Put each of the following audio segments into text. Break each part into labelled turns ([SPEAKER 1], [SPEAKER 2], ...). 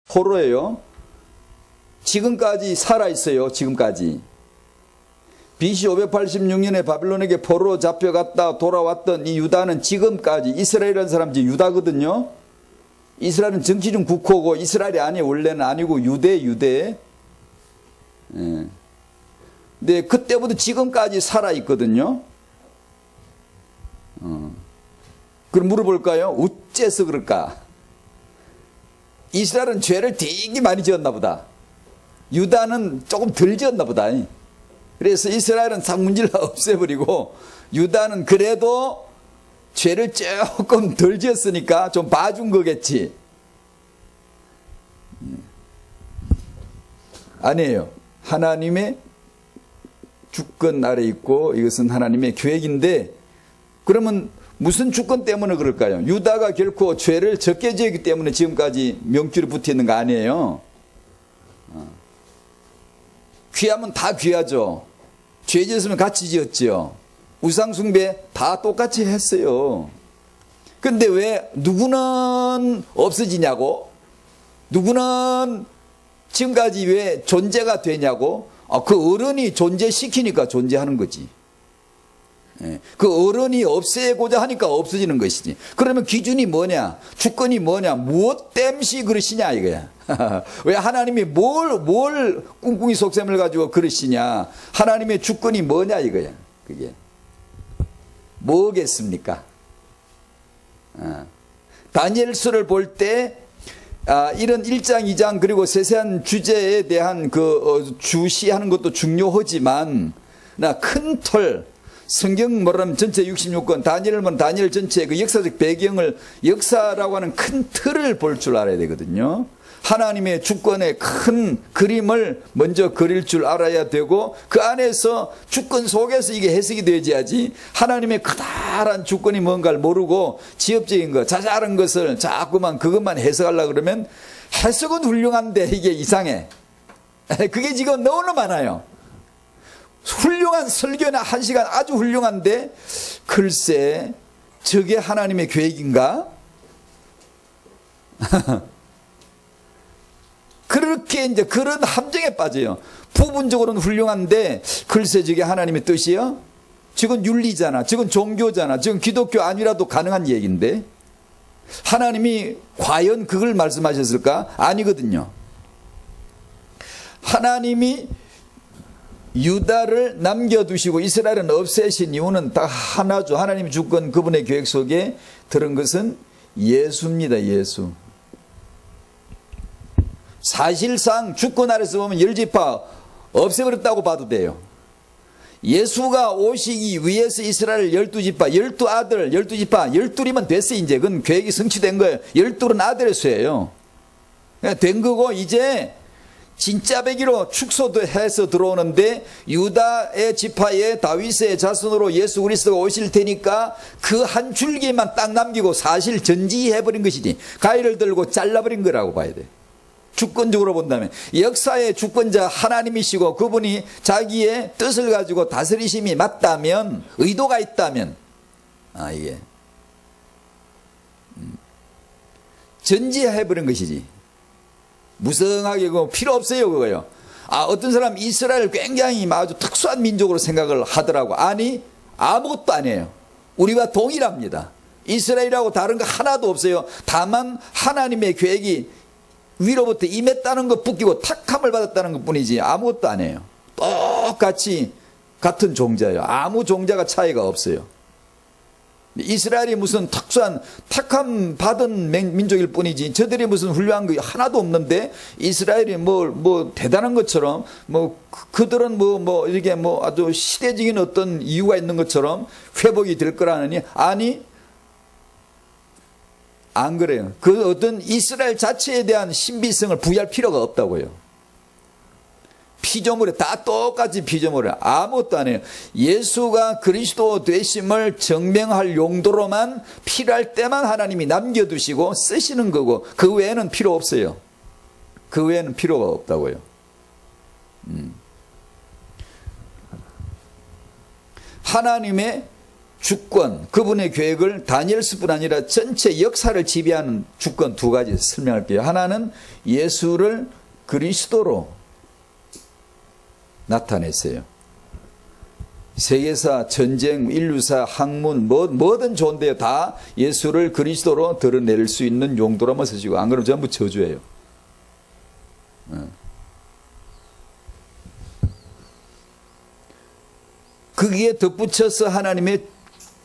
[SPEAKER 1] 포로예요. 지금까지 살아있어요. 지금까지. BC 586년에 바빌론에게 포로로 잡혀갔다 돌아왔던 이 유다는 지금까지, 이스라엘이라는 사람이 유다거든요. 이스라엘은 정치적 국호고 이스라엘이 아니에요. 원래는 아니고 유대. 예. 근데 그때부터 지금까지 살아있거든요. 그럼 물어볼까요? 어째서 그럴까? 이스라엘은 죄를 되게 많이 지었나 보다. 유다는 조금 덜 지었나 보다. 그래서 이스라엘은 싹문질러 없애버리고 유다는 그래도 죄를 조금 덜 지었으니까 좀 봐준 거겠지. 아니에요. 하나님의 주권 아래 있고 이것은 하나님의 계획인데, 그러면 무슨 주권 때문에 그럴까요? 유다가 결코 죄를 적게 지었기 때문에 지금까지 명줄이 붙어 있는 거 아니에요. 귀하면 다 귀하죠. 죄 지었으면 같이 지었죠. 우상숭배 다 똑같이 했어요. 근데 왜 누구는 없어지냐고? 누구는 지금까지 왜 존재가 되냐고? 그 어른이 존재시키니까 존재하는 거지. 그 어른이 없애고자 하니까 없어지는 것이지. 그러면 기준이 뭐냐? 주권이 뭐냐? 무엇 땜시 그러시냐 이거야. 왜 하나님이 뭘 꿍꿍이 속셈을 가지고 그러시냐? 하나님의 주권이 뭐냐 이거야. 그게 뭐겠습니까? 다니엘서를 볼 때 이런 1장 2장 그리고 세세한 주제에 대한 그 주시하는 것도 중요하지만 큰 틀, 성경 뭐라면 전체 66권, 다니엘을 보면 다니엘 전체의 그 역사적 배경을, 역사라고 하는 큰 틀을 볼 줄 알아야 되거든요. 하나님의 주권의 큰 그림을 먼저 그릴 줄 알아야 되고, 그 안에서 주권 속에서 이게 해석이 되어야지, 하나님의 커다란 주권이 뭔가를 모르고 지엽적인 것, 자잘한 것을 자꾸만 그것만 해석하려고 그러면 해석은 훌륭한데 이게 이상해. 그게 지금 너무나 많아요. 훌륭한 설교나 1시간 아주 훌륭한데 글쎄 저게 하나님의 계획인가? 그렇게 이제 그런 함정에 빠져요. 부분적으로는 훌륭한데 글쎄 저게 하나님의 뜻이요? 지금 윤리잖아. 지금 종교잖아. 지금 기독교 아니라도 가능한 얘기인데 하나님이 과연 그걸 말씀하셨을까? 아니거든요. 하나님이 유다를 남겨두시고 이스라엘은 없애신 이유는 딱 하나죠. 하나님의 주권 그분의 계획 속에 들은 것은 예수입니다. 예수. 사실상 주권 아래서 보면 10지파 없애버렸다고 봐도 돼요. 예수가 오시기 위해서 이스라엘 12지파, 12아들, 12지파, 12이면 됐어. 이제 그건 계획이 성취된 거예요. 12은 아들의 수예요. 된 거고 이제 진짜 배기로 축소해서 들어오는데 유다의 지파의 다윗의 자손으로 예수 그리스도가 오실 테니까 그 한 줄기만 딱 남기고 사실 전지해버린 것이지 가위를 들고 잘라버린 거라고 봐야 돼. 주권적으로 본다면 역사의 주권자 하나님이시고 그분이 자기의 뜻을 가지고 다스리심이 맞다면, 의도가 있다면 이게 전지해버린 것이지. 무성하게 그거 필요 없어요. 그거요. 어떤 사람 이스라엘 굉장히 아주 특수한 민족으로 생각을 하더라고. 아니 아무것도 아니에요. 우리와 동일합니다. 이스라엘하고 다른 거 하나도 없어요. 다만 하나님의 계획이 위로부터 임했다는 것 붙이고 탁함을 받았다는 것 뿐이지 아무것도 아니에요. 똑같이 같은 종자예요. 아무 종자가 차이가 없어요. 이스라엘이 무슨 특수한 탁함 받은 민족일 뿐이지 저들이 무슨 훌륭한 거 하나도 없는데 이스라엘이 뭐 대단한 것처럼 그들은 이렇게 아주 시대적인 어떤 이유가 있는 것처럼 회복이 될 거라느니 아니 안 그래요. 그 어떤 이스라엘 자체에 대한 신비성을 부여할 필요가 없다고요. 피조물에 다 똑같이 피조물에 아무것도 아니에요. 예수가 그리스도 되심을 증명할 용도로만 필요할 때만 하나님이 남겨두시고 쓰시는 거고 그 외에는 필요 없어요. 그 외에는 필요가 없다고요. 하나님의 주권, 그분의 계획을 다니엘서뿐 아니라 전체 역사를 지배하는 주권 두 가지 설명할게요. 하나는 예수를 그리스도로 나타냈어요. 세계사, 전쟁, 인류사, 학문, 뭐든 좋은데요. 다 예수를 그리스도로 드러낼 수 있는 용도로만 쓰시고, 안 그러면 전부 저주예요. 거기에 덧붙여서 하나님의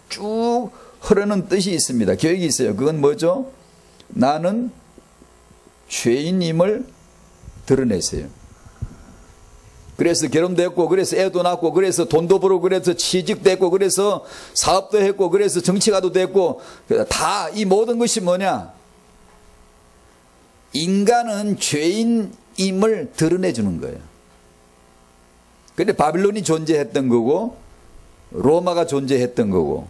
[SPEAKER 1] 쭉 흐르는 뜻이 있습니다. 계획이 있어요. 그건 뭐죠? 나는 죄인임을 드러냈어요. 그래서 결혼도 했고, 그래서 애도 낳고, 그래서 돈도 벌고, 그래서 취직도 했고, 그래서 사업도 했고, 그래서 정치가도 됐고, 다 이 모든 것이 뭐냐? 인간은 죄인임을 드러내주는 거예요. 근데 바빌론이 존재했던 거고, 로마가 존재했던 거고,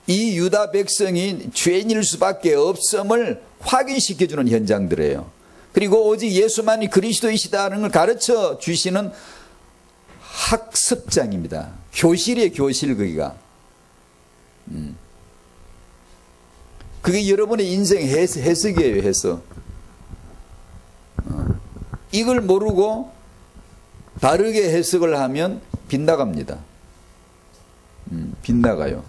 [SPEAKER 1] 이 유다 백성이 죄인일 수밖에 없음을 확인시켜주는 현장들이에요. 그리고 오직 예수만이 그리스도이시다는 걸 가르쳐 주시는 학습장입니다. 교실이에요, 교실 거기가. 그게 여러분의 인생 해석이에요, 해석. 이걸 모르고 다르게 해석을 하면 빗나갑니다. 빗나가요.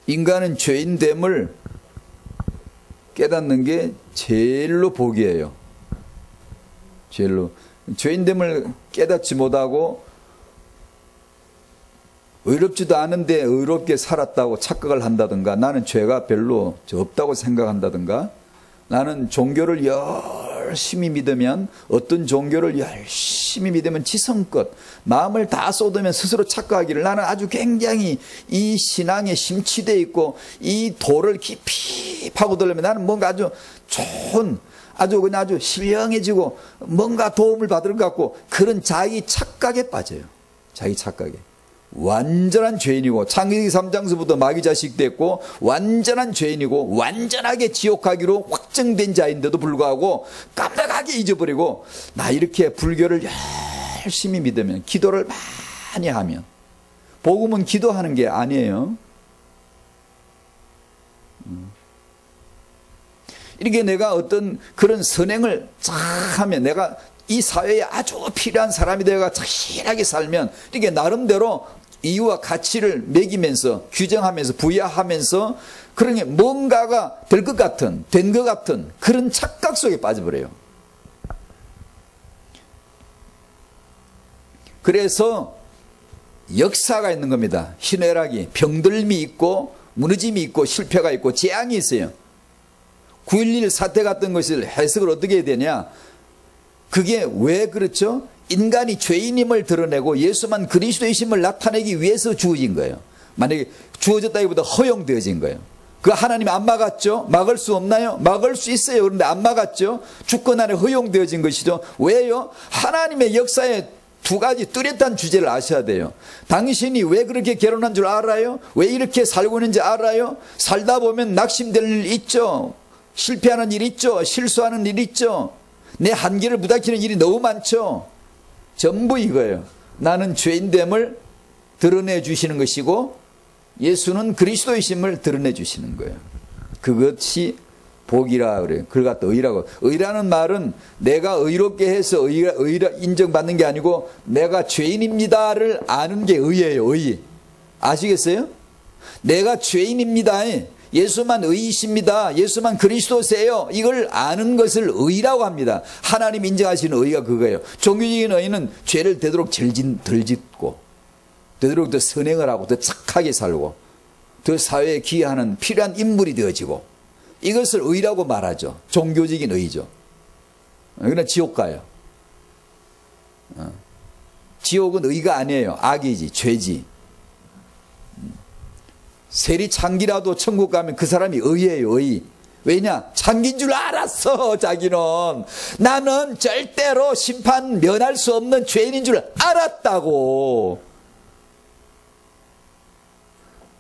[SPEAKER 1] 인간은 죄인됨을 깨닫는 게 제일로 복이에요. 제일로. 죄인됨을 깨닫지 못하고 의롭지도 않은데 의롭게 살았다고 착각을 한다든가, 나는 죄가 별로 없다고 생각한다든가, 나는 종교를 열심히 믿으면, 어떤 종교를 열심히 믿으면 지성껏 마음을 다 쏟으면 스스로 착각하기를, 나는 아주 굉장히 이 신앙에 심취되어 있고 이 도를 깊이 파고들려면 나는 뭔가 아주 좋은, 아주 그냥 아주 신령해지고 뭔가 도움을 받을 것 같고, 그런 자기 착각에 빠져요. 자기 착각에. 완전한 죄인이고, 창세기 3장서부터 마귀 자식 됐고 완전한 죄인이고 완전하게 지옥 가기로 확정된 자인데도 불구하고 깜빡하게 잊어버리고, 나 이렇게 불교를 열심히 믿으면, 기도를 많이 하면, 복음은 기도하는 게 아니에요. 이렇게 내가 어떤 그런 선행을 쫙 하면, 내가 이 사회에 아주 필요한 사람이 되어가 착실하게 살면, 이렇게 나름대로 이유와 가치를 매기면서 규정하면서 부여하면서, 그런 게 뭔가가 될 것 같은, 된 것 같은 그런 착각 속에 빠져버려요. 그래서 역사가 있는 겁니다. 희노애락이, 병들미 있고 무너짐이 있고 실패가 있고 재앙이 있어요. 9.11 사태 같은 것을 해석을 어떻게 해야 되냐? 그게 왜 그렇죠? 인간이 죄인임을 드러내고 예수만 그리스도이심을 나타내기 위해서 주어진 거예요. 만약에 주어졌다기보다 허용되어진 거예요. 그 하나님이 안 막았죠? 막을 수 없나요? 막을 수 있어요. 그런데 안 막았죠? 주권 안에 허용되어진 것이죠. 왜요? 하나님의 역사에 두 가지 뚜렷한 주제를 아셔야 돼요. 당신이 왜 그렇게 결혼한 줄 알아요? 왜 이렇게 살고 있는지 알아요? 살다 보면 낙심될 일 있죠. 실패하는 일 있죠. 실수하는 일 있죠. 내 한계를 부닥치는 일이 너무 많죠. 전부 이거예요. 나는 죄인됨을 드러내 주시는 것이고 예수는 그리스도이심을 드러내 주시는 거예요. 그것이 복이라 그래요. 그걸 갖다 의라고. 의라는 말은 내가 의롭게 해서 의라 인정받는 게 아니고, 내가 죄인입니다를 아는 게 의예요. 의. 아시겠어요? 내가 죄인입니다. 예수만 의이십니다. 예수만 그리스도세요. 이걸 아는 것을 의라고 합니다. 하나님 인정하시는 의가 그거예요. 종교적인 의는 죄를 되도록 덜 짓고, 되도록 더 선행을 하고, 더 착하게 살고, 더 사회에 기여하는 필요한 인물이 되어지고, 이것을 의라고 말하죠. 종교적인 의죠. 그러나 지옥 가요. 지옥은 의가 아니에요. 악이지, 죄지. 세리 창기라도 천국 가면 그 사람이 의예요, 의. 왜냐? 창기인 줄 알았어, 자기는. 나는 절대로 심판 면할 수 없는 죄인인 줄 알았다고.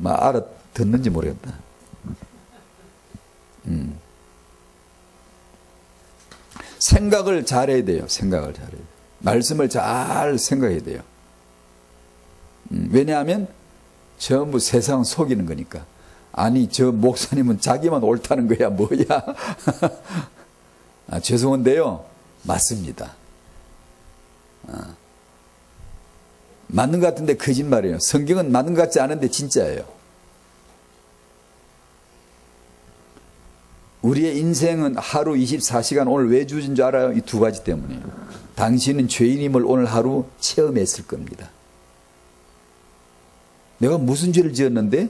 [SPEAKER 1] 알아듣는지 모르겠다. 생각을 잘해야 돼요. 생각을 잘해야 돼요. 말씀을 잘 생각해야 돼요. 왜냐하면 전부 세상 속이는 거니까. 아니 저 목사님은 자기만 옳다는 거야 뭐야. 아, 죄송한데요. 맞습니다. 맞는 것 같은데 거짓말이에요. 성경은 맞는 것 같지 않은데 진짜예요. 우리의 인생은 하루 24시간 오늘 왜 주어진 줄 알아요? 이 두 가지 때문이에요. 당신은 죄인임을 오늘 하루 체험했을 겁니다. 내가 무슨 죄를 지었는데?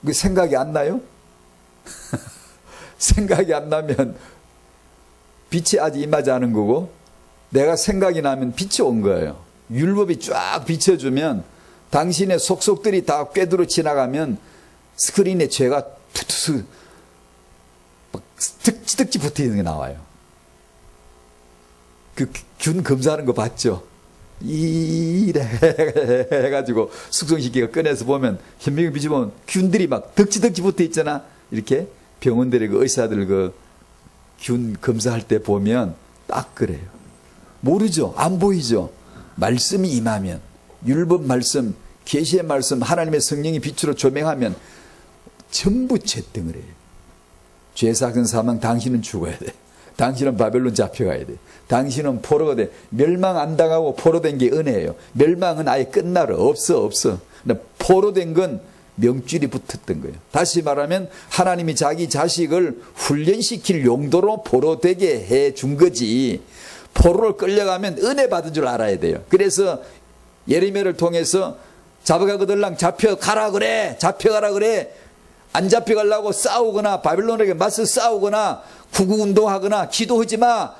[SPEAKER 1] 그 생각이 안 나요? 생각이 안 나면 빛이 아직 임하지 않은 거고, 내가 생각이 나면 빛이 온 거예요. 율법이 쫙 비춰주면 당신의 속속들이 다 꿰두러 지나가면 스크린에 죄가 툭툭 득지 붙어 있는 게 나와요. 그 균 검사하는 거 봤죠? 이래 해가지고 숙성시키가 꺼내서 보면 현미경 비춰보면 균들이 막 득지 붙어 있잖아. 이렇게 병원들의 그 의사들 그 균 검사할 때 보면 딱 그래요. 모르죠? 안 보이죠? 말씀이 임하면, 율법 말씀, 계시의 말씀, 하나님의 성령이 빛으로 조명하면 전부 죄덩어리예요. 죄 사건 사망 당신은 죽어야 돼. 당신은 바벨론 잡혀가야 돼. 당신은 포로가 돼. 멸망 안 당하고 포로된 게 은혜예요. 멸망은 아예 끝나러 없어. 근데 포로된 건 명줄이 붙었던 거예요. 다시 말하면 하나님이 자기 자식을 훈련시킬 용도로 포로되게 해준 거지. 포로를 끌려가면 은혜 받은 줄 알아야 돼요. 그래서 예레미야를 통해서 잡아가거들랑 잡혀가라 그래. 안 잡혀가려고 싸우거나 바빌론에게 맞서 싸우거나 구국운동하거나 기도하지 마.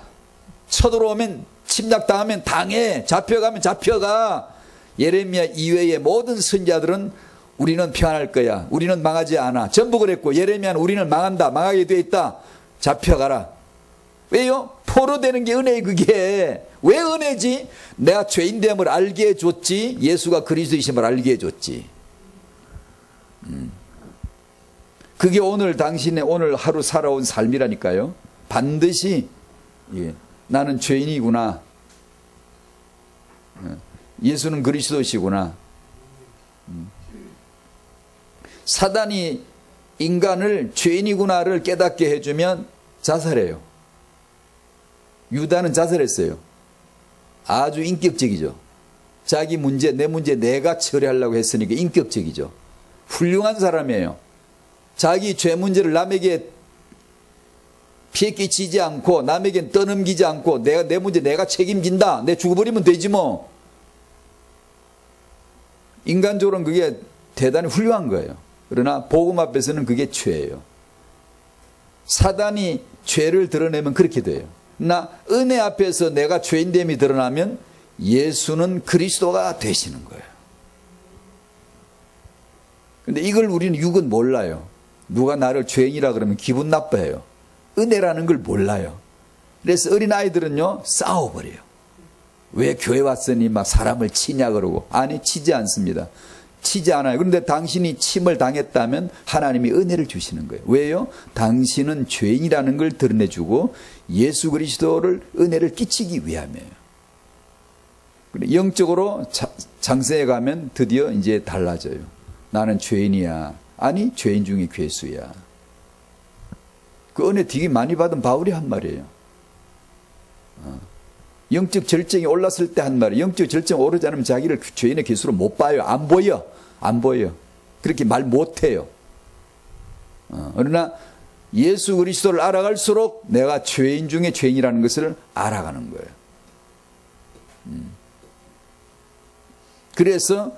[SPEAKER 1] 쳐들어오면 침략당하면 당해. 잡혀가면 잡혀가. 예레미야 이외의 모든 선지자들은 우리는 평안할 거야. 우리는 망하지 않아. 전부 그랬고 예레미야는 우리는 망한다. 망하게 돼 있다. 잡혀가라. 왜요? 포로되는 게 은혜에 그게. 왜 은혜지? 내가 죄인됨을 알게 해줬지. 예수가 그리스도이심을 알게 해줬지. 그게 오늘 당신의 오늘 하루 살아온 삶이라니까요. 반드시 나는 죄인이구나. 예수는 그리스도시구나. 사단이 인간을 죄인이구나를 깨닫게 해주면 자살해요. 유다는 자살했어요. 아주 인격적이죠. 자기 문제, 내 문제 내가 처리하려고 했으니까 인격적이죠. 훌륭한 사람이에요. 자기 죄 문제를 남에게 피해 끼치지 않고 남에게 떠넘기지 않고 내 문제 내가 책임진다. 내 죽어버리면 되지 뭐. 인간적으로는 그게 대단히 훌륭한 거예요. 그러나 복음 앞에서는 그게 죄예요. 사단이 죄를 드러내면 그렇게 돼요. 그러나 은혜 앞에서 내가 죄인됨이 드러나면 예수는 그리스도가 되시는 거예요. 근데 이걸 우리는 육은 몰라요. 누가 나를 죄인이라 그러면 기분 나빠해요. 은혜라는 걸 몰라요. 그래서 어린아이들은요 싸워버려요. 왜 교회 왔으니 막 사람을 치냐 그러고. 아니 치지 않습니다. 치지 않아요. 그런데 당신이 침을 당했다면 하나님이 은혜를 주시는 거예요. 왜요? 당신은 죄인이라는 걸 드러내주고 예수 그리스도를 은혜를 끼치기 위함이에요. 영적으로 장세에 가면 드디어 이제 달라져요. 나는 죄인이야. 아니 죄인 중에 괴수야. 그 은혜 되게 많이 받은 바울이 한 말이에요. 영적 절정이 올랐을 때 한 말이에요. 영적 절정 오르지 않으면 자기를 죄인의 괴수로 못 봐요. 안 보여. 그렇게 말 못해요. 그러나 예수 그리스도를 알아갈수록 내가 죄인 중에 죄인이라는 것을 알아가는 거예요. 그래서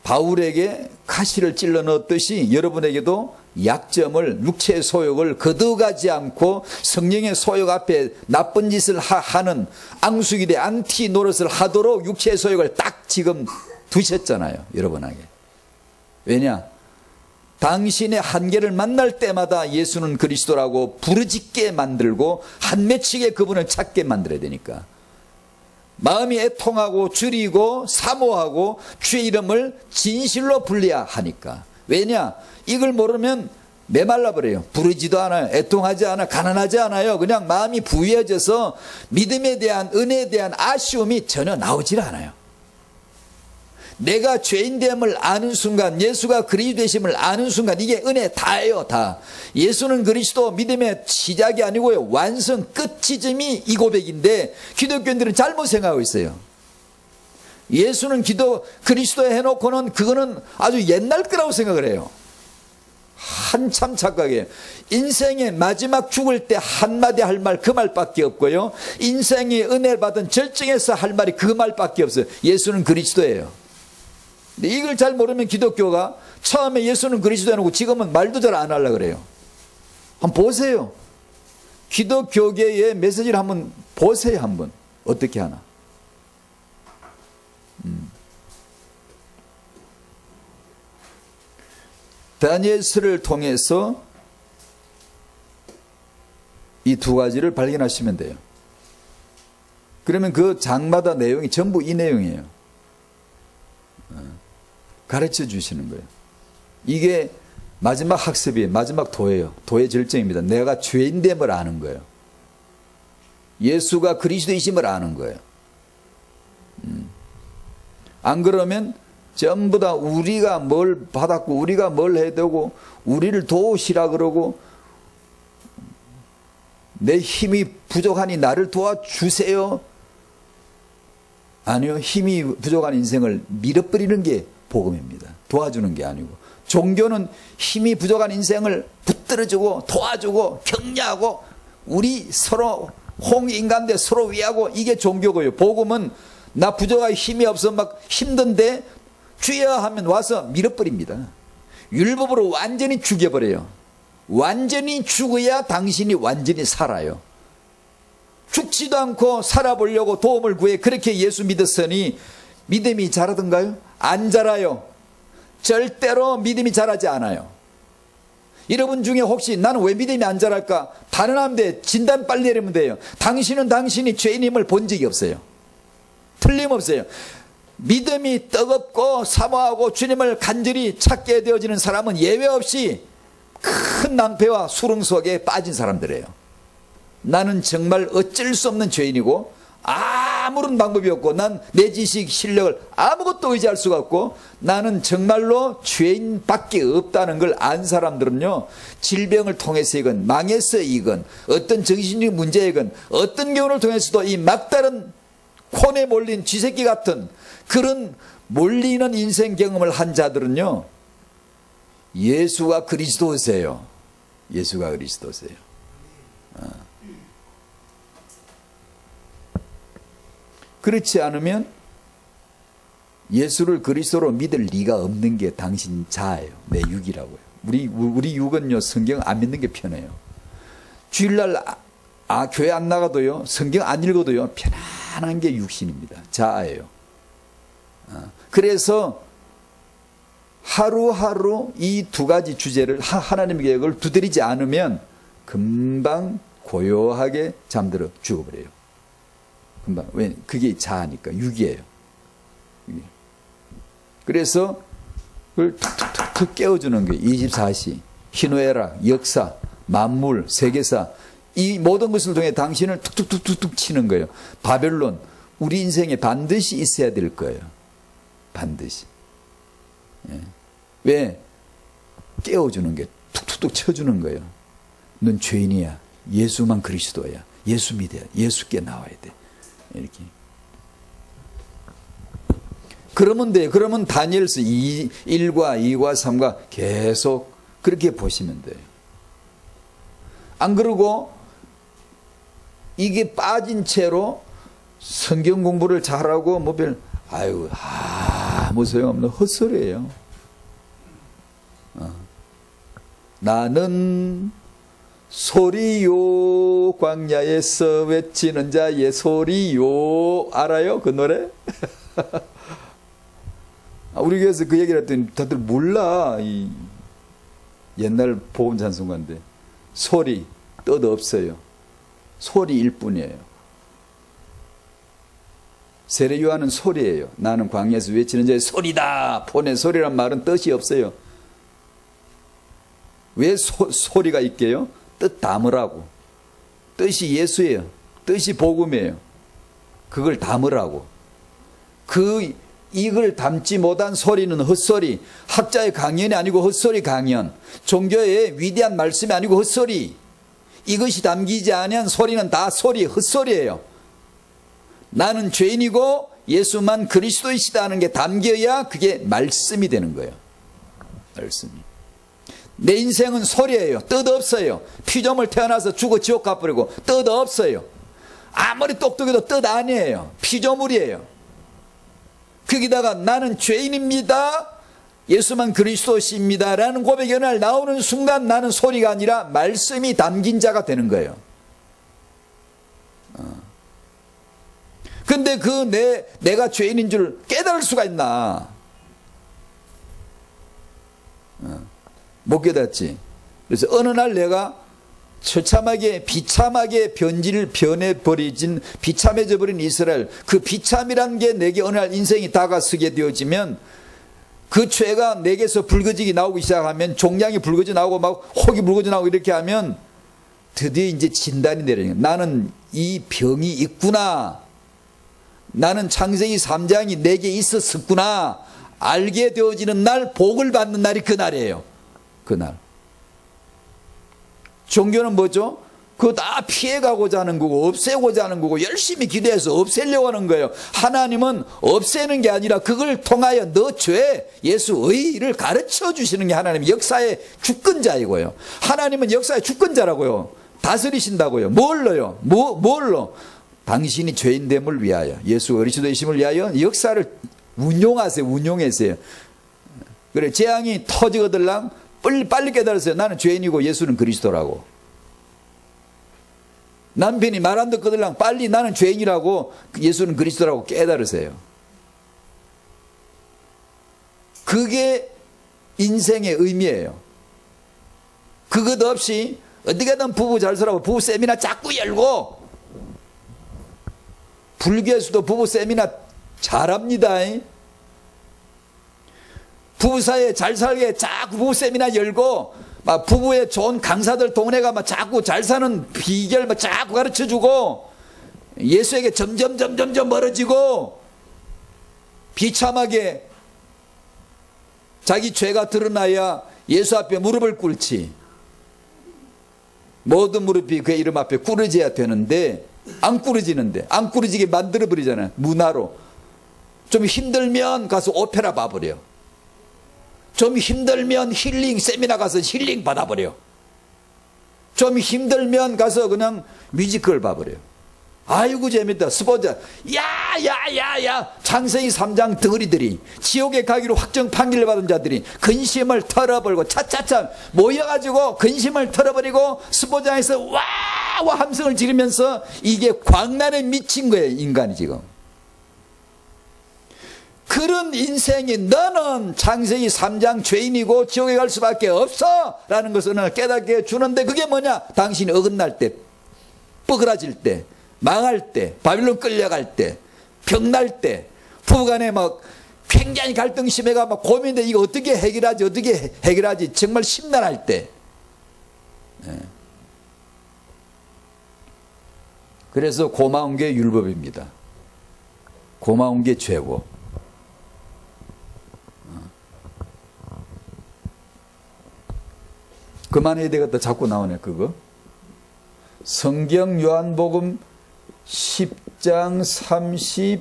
[SPEAKER 1] 바울에게 가시를 찔러 넣었듯이 여러분에게도 약점을, 육체의 소욕을 거두가지 않고 성령의 소욕 앞에 나쁜 짓을 하는 앙숙일의 안티 노릇을 하도록 육체의 소욕을 딱 지금 두셨잖아요. 여러분에게. 왜냐? 당신의 한계를 만날 때마다 예수는 그리스도라고 부르짖게 만들고 한 맺히게 그분을 찾게 만들어야 되니까. 마음이 애통하고 줄이고 사모하고 주의 이름을 진실로 불려야 하니까. 왜냐? 이걸 모르면 메말라 버려요. 부르지도 않아요. 애통하지 않아요. 가난하지 않아요. 그냥 마음이 부유해져서 믿음에 대한 은혜에 대한 아쉬움이 전혀 나오질 않아요. 내가 죄인됨을 아는 순간, 예수가 그리스도 되심을 아는 순간, 이게 은혜 다예요, 다. 예수는 그리스도 믿음의 시작이 아니고요, 완성 끝지점이 이 고백인데 기독교인들은 잘못 생각하고 있어요. 예수는 그리스도에 해놓고는 그거는 아주 옛날 거라고 생각을 해요. 한참 착각이에요. 인생의 마지막 죽을 때 한마디 할 말 그 말밖에 없고요, 인생의 은혜를 받은 절정에서 할 말이 그 말밖에 없어요. 예수는 그리스도예요. 근데 이걸 잘 모르면 기독교가 처음에 예수는 그리스도 해놓고 지금은 말도 잘 안 하려고 그래요. 한번 보세요. 기독교계의 메시지를 한번 보세요. 한번 어떻게 하나. 다니엘서를 통해서 이 두 가지를 발견하시면 돼요. 그러면 그 장마다 내용이 전부 이 내용이에요. 가르쳐 주시는 거예요. 이게 마지막 학습이에요. 마지막 도예요. 도의 절정입니다. 내가 죄인됨을 아는 거예요. 예수가 그리스도이심을 아는 거예요. 안 그러면 전부 다 우리가 뭘 받았고 우리가 뭘 해야 되고 우리를 도우시라 그러고 내 힘이 부족하니 나를 도와주세요. 아니요. 힘이 부족한 인생을 밀어버리는 게 복음입니다. 도와주는 게 아니고. 종교는 힘이 부족한 인생을 붙들어주고 도와주고 격려하고 우리 서로 홍인간데 서로 위하고 이게 종교고요. 복음은 나 부족하게 힘이 없어 막 힘든데 주여 하면 와서 밀어버립니다. 율법으로 완전히 죽여버려요. 완전히 죽어야 당신이 완전히 살아요. 죽지도 않고 살아보려고 도움을 구해 그렇게 예수 믿었으니 믿음이 자라던가요? 안 자라요. 절대로 믿음이 자라지 않아요. 여러분 중에 혹시 나는 왜 믿음이 안 자랄까? 단언하면 진단 빨리 내리면 돼요. 당신은 당신이 죄인임을 본 적이 없어요. 틀림없어요. 믿음이 뜨겁고 사모하고 주님을 간절히 찾게 되어지는 사람은 예외 없이 큰 낭패와 수렁 속에 빠진 사람들이에요. 나는 정말 어쩔 수 없는 죄인이고 아무런 방법이 없고 난 내 지식 실력을 아무것도 의지할 수가 없고 나는 정말로 죄인밖에 없다는 걸 안 사람들은요, 질병을 통해서이건 망해서이건 어떤 정신적 문제이건 어떤 경우를 통해서도 이 막다른 콘에 몰린 쥐새끼 같은 그런 몰리는 인생 경험을 한 자들은요, 예수가 그리스도세요. 예수가 그리스도세요. 그렇지 않으면 예수를 그리스도로 믿을 리가 없는 게 당신 자예요. 내 육이라고요. 우리 육은요, 성경 안 믿는 게 편해요. 주일날 교회 안 나가도요, 성경 안 읽어도요, 편안한 게 육신입니다. 자아예요. 그래서 하루하루 이 두 가지 주제를 하나님의 계획을 두드리지 않으면 금방 고요하게 잠들어 죽어버려요. 금방. 왜? 그게 자아니까. 육이에요. 그래서 그걸 툭툭툭 깨워주는 거예요. 24시, 희노애락, 역사, 만물, 세계사, 이 모든 것을 통해 당신을 툭툭툭툭 치는 거예요. 바벨론, 우리 인생에 반드시 있어야 될 거예요. 반드시. 예. 왜? 깨워주는 게 툭툭툭 쳐주는 거예요. 넌 죄인이야. 예수만 그리스도야. 예수 믿어야. 예수께 나와야 돼. 이렇게. 그러면 돼요. 그러면 다니엘서 1과 2과 3과 계속 그렇게 보시면 돼요. 안 그러고 이게 빠진 채로 성경 공부를 잘하고 아무 소용없는 헛소리예요. 나는 소리요 광야에서 외치는 자의 소리요. 알아요? 그 노래? 우리 교회에서 그 얘기를 했더니 다들 몰라. 이 옛날 복음 찬송가인데 소리 뜻 없어요. 소리일 뿐이에요. 세례 요한은 소리예요. 나는 광야에서 외치는 자의 소리다. 폰의 소리란 말은 뜻이 없어요. 왜 소리가 있게요? 뜻 담으라고. 뜻이 예수예요. 뜻이 복음이에요. 그걸 담으라고. 그 이걸 담지 못한 소리는 헛소리, 학자의 강연이 아니고 헛소리 강연, 종교의 위대한 말씀이 아니고 헛소리, 이것이 담기지 않은 소리는 다 소리, 헛소리예요. 나는 죄인이고 예수만 그리스도이시다 하는 게 담겨야 그게 말씀이 되는 거예요. 말씀이. 내 인생은 소리예요. 뜻 없어요. 피조물 태어나서 죽어 지옥 가버리고 뜻 없어요. 아무리 똑똑해도 뜻 아니에요. 피조물이에요. 거기다가 나는 죄인입니다. 예수만 그리스도십니다. 라는 고백이 어느 날 나오는 순간 나는 소리가 아니라 말씀이 담긴 자가 되는 거예요. 근데 내가 죄인인 줄 깨달을 수가 있나? 못 깨닫지. 그래서 어느 날 내가 처참하게 비참하게 비참해져 버린 이스라엘, 그 비참이란 게 내게 어느 날 인생이 다가서게 되어지면 그 죄가 내게서 불거지기 나오기 시작하면 종양이 불거져 나오고 막 혹이 불거져 나오고 이렇게 하면 드디어 이제 진단이 내려요. 나는 이 병이 있구나. 나는 창세기 3장이 내게 있었구나. 알게 되어지는 날, 복을 받는 날이 그날이에요. 그날. 종교는 뭐죠? 그거 다 피해가고자 하는 거고 없애고자 하는 거고 열심히 기도해서 없애려고 하는 거예요. 하나님은 없애는 게 아니라 그걸 통하여 너 죄, 예수 의를 가르쳐 주시는 게 하나님 역사의 주권자이고요. 하나님은 역사의 주권자라고요. 다스리신다고요. 뭘로요? 뭘로? 당신이 죄인됨을 위하여, 예수 그리스도이심을 위하여 역사를 운용하세요. 운용하세요. 그래, 재앙이 터지거들랑 빨리 깨달으세요. 나는 죄인이고 예수는 그리스도라고. 남편이 말 안 듣거들랑 빨리 나는 죄인이라고 예수는 그리스도라고 깨달으세요. 그게 인생의 의미예요. 그것 없이 어떻게든 부부 잘 살라고 부부 세미나 자꾸 열고, 불교에서도 부부 세미나 잘합니다. 부부 사이에 잘 살게 자꾸 부부 세미나 열고, 막 부부의 좋은 강사들 동네가 막 자꾸 잘 사는 비결 막 자꾸 가르쳐 주고, 예수에게 점점 멀어지고, 비참하게 자기 죄가 드러나야 예수 앞에 무릎을 꿇지. 모든 무릎이 그의 이름 앞에 꿇어져야 되는데 안 꿇어지는데, 안 꿇어지게 만들어 버리잖아요. 문화로. 좀 힘들면 가서 오페라 봐버려. 좀 힘들면 힐링 세미나 가서 힐링 받아버려. 좀 힘들면 가서 그냥 뮤지컬 봐버려. 아이고 재밌다. 스포츠. 야 창세기 3장 덩어리들이, 지옥에 가기로 확정 판결을 받은 자들이 근심을 털어버리고 차차차 모여가지고 근심을 털어버리고 스포장에서 와 함성을 지르면서 이게 광란에 미친 거예요. 인간이 지금. 그런 인생이 너는 창세기 3장 죄인이고 지옥에 갈 수밖에 없어 라는 것을 깨닫게 해주는데, 그게 뭐냐? 당신이 어긋날 때, 뻐그라질 때, 망할 때, 바빌론 끌려갈 때, 병날 때, 부부간에 막 굉장히 갈등 심해가 막 고민돼. 이거 어떻게 해결하지 정말 심란할 때. 그래서 고마운 게 율법입니다. 고마운 게 죄고. 그만해야 되겠다. 자꾸 나오네 그거. 성경 요한복음 10장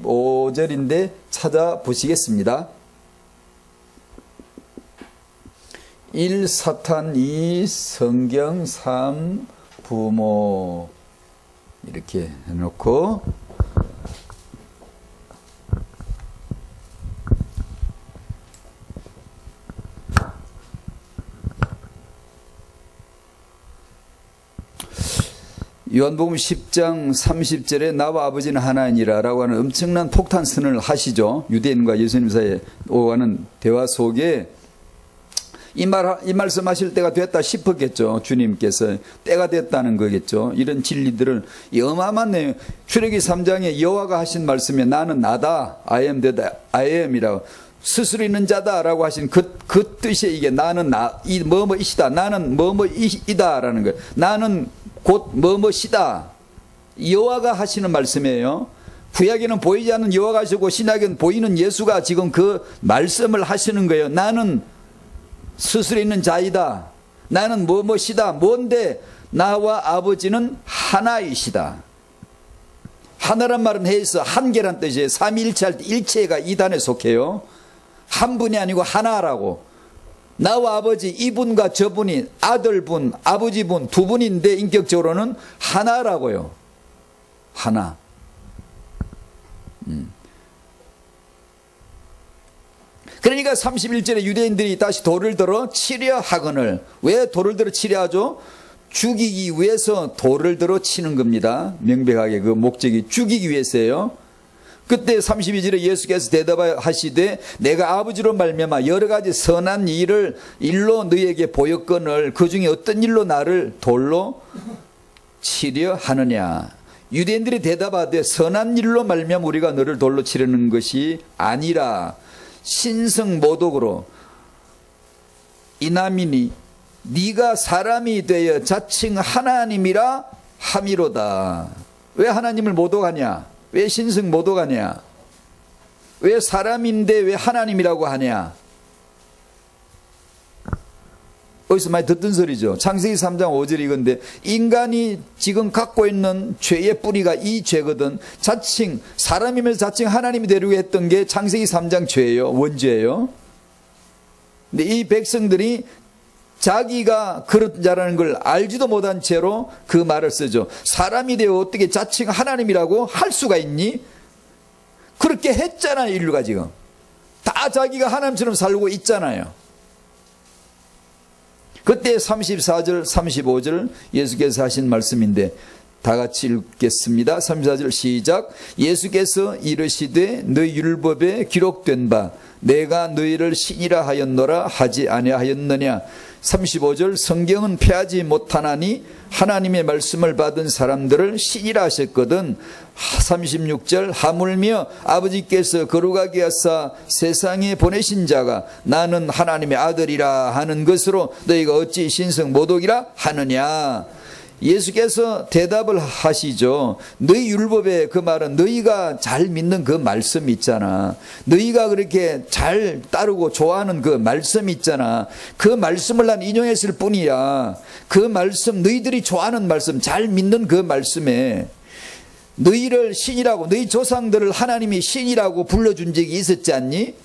[SPEAKER 1] 35절인데 찾아보시겠습니다. 1. 사탄, 2. 성경, 3. 부모. 이렇게 해놓고 요한복음 10장 30절에 나와 아버지는 하나이니라 라고 하는 엄청난 폭탄 선언을 하시죠. 유대인과 예수님 사이에 오가는 대화 속에 이 말씀 하실 때가 됐다 싶었겠죠. 주님께서 때가 됐다는 거겠죠. 이런 진리들을 어마어마한 내용, 출애굽기 3장에 여호와가 하신 말씀에 나는 나다, I am that I am이라고, 스스로 있는 자다라고 하신 그 뜻이 이게 나는 뭐뭐이시다, 나는 뭐뭐이다라는 거예요. 나는 곧 뭐뭐시다. 여호와가 하시는 말씀이에요. 구약에는 보이지 않는 여호와가 하시고 신약에는 보이는 예수가 지금 그 말씀을 하시는 거예요. 나는 스스로 있는 자이다. 나는 무엇이다. 뭔데 나와 아버지는 하나이시다. 하나란 말은 해서 한계란 뜻이에요. 삼위일체할 때 일체가 이 단에 속해요. 한 분이 아니고 하나라고. 나와 아버지 이분과 저분이 아들분, 아버지분 두 분인데 인격적으로는 하나라고요. 하나. 그러니까 31절에 유대인들이 다시 돌을 들어 치려 하거늘. 왜 돌을 들어 치려 하죠? 죽이기 위해서 돌을 들어 치는 겁니다. 명백하게 그 목적이 죽이기 위해서예요. 그때 32절에 예수께서 대답하시되 내가 아버지로 말미암아 여러 가지 선한 일로 너희에게 보였거늘 그 중에 어떤 일로 나를 돌로 치려 하느냐. 유대인들이 대답하되 선한 일로 말미암아 우리가 너를 돌로 치려는 것이 아니라 신성모독으로 이남이니 네가 사람이 되어 자칭 하나님이라 함이로다. 왜 하나님을 모독하냐? 왜 신성 모독하냐? 왜 사람인데 왜 하나님이라고 하냐? 어디서 많이 듣던 소리죠. 창세기 3장 5절 이건데 인간이 지금 갖고 있는 죄의 뿌리가 이 죄거든. 자칭 사람이면서 자칭 하나님이 되려고 했던 게 창세기 3장 죄예요. 원죄예요. 근데 이 백성들이 자기가 그런 자라는 걸 알지도 못한 채로 그 말을 쓰죠. 사람이 되어 어떻게 자칭 하나님이라고 할 수가 있니? 그렇게 했잖아요. 인류가 지금 다 자기가 하나님처럼 살고 있잖아요. 그때 34절 35절 예수께서 하신 말씀인데 다 같이 읽겠습니다. 34절 시작. 예수께서 이르시되 너희 율법에 기록된 바 내가 너희를 신이라 하였노라 하지 아니하였느냐. 35절 성경은 폐하지 못하나니 하나님의 말씀을 받은 사람들을 신이라 하셨거든. 36절 하물며 아버지께서 거룩하게 하사 세상에 보내신 자가 나는 하나님의 아들이라 하는 것으로 너희가 어찌 신성 모독이라 하느냐. 예수께서 대답을 하시죠. 너희 율법에 그 말은 너희가 잘 믿는 그 말씀 있잖아. 너희가 그렇게 잘 따르고 좋아하는 그 말씀 있잖아. 그 말씀을 난 인용했을 뿐이야. 그 말씀 너희들이 좋아하는 말씀 잘 믿는 그 말씀에 너희를 신이라고 너희 조상들을 하나님이 신이라고 불러준 적이 있었지 않니?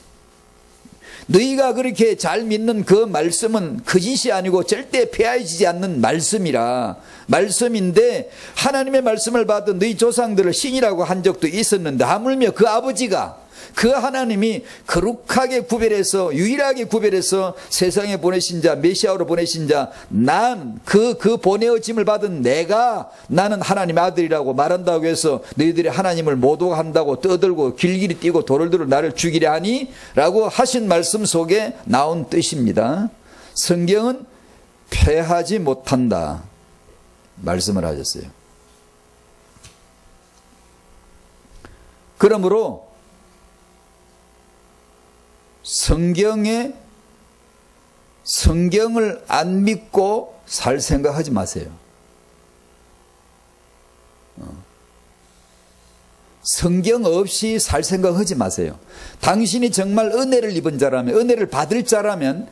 [SPEAKER 1] 너희가 그렇게 잘 믿는 그 말씀은 거짓이 아니고 절대 폐하해지지 않는 말씀이라. 말씀인데 하나님의 말씀을 받은 너희 조상들을 신이라고 한 적도 있었는데 하물며 그 아버지가 그 하나님이 거룩하게 구별해서 유일하게 구별해서 세상에 보내신 자 메시아로 보내신 자 난 그 보내어짐을 받은 내가 나는 하나님의 아들이라고 말한다고 해서 너희들이 하나님을 모독한다고 떠들고 길길이 뛰고 돌을 들어 나를 죽이려 하니? 라고 하신 말씀 속에 나온 뜻입니다. 성경은 폐하지 못한다 말씀을 하셨어요. 그러므로 성경을 안 믿고 살 생각하지 마세요. 성경 없이 살 생각하지 마세요. 당신이 정말 은혜를 입은 자라면, 은혜를 받을 자라면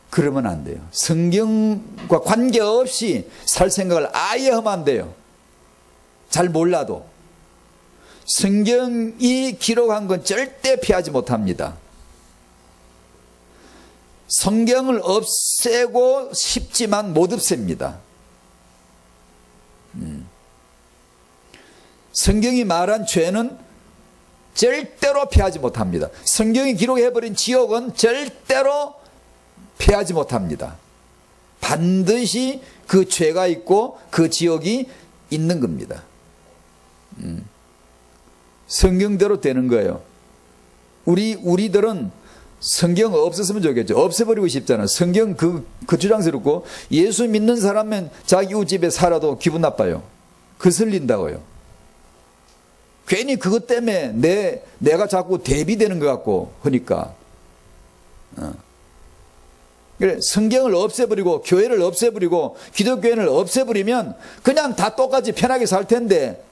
[SPEAKER 1] 그러면 안 돼요. 성경과 관계없이 살 생각을 아예 하면 안 돼요. 잘 몰라도. 성경이 기록한 건 절대 피하지 못합니다. 성경을 없애고 싶지만 못 없앱니다. 성경이 말한 죄는 절대로 피하지 못합니다. 성경이 기록해버린 지옥은 절대로 피하지 못합니다. 반드시 그 죄가 있고 그 지옥이 있는 겁니다. 성경대로 되는 거예요. 우리들은 성경 없었으면 좋겠죠. 없애버리고 싶잖아요. 성경 그 주장스럽고 예수 믿는 사람은 자기 집에 살아도 기분 나빠요. 거슬린다고요. 괜히 그것 때문에 내가 자꾸 대비되는 것 같고 하니까. 그래, 성경을 없애버리고 교회를 없애버리고 기독교인을 없애버리면 그냥 다 똑같이 편하게 살 텐데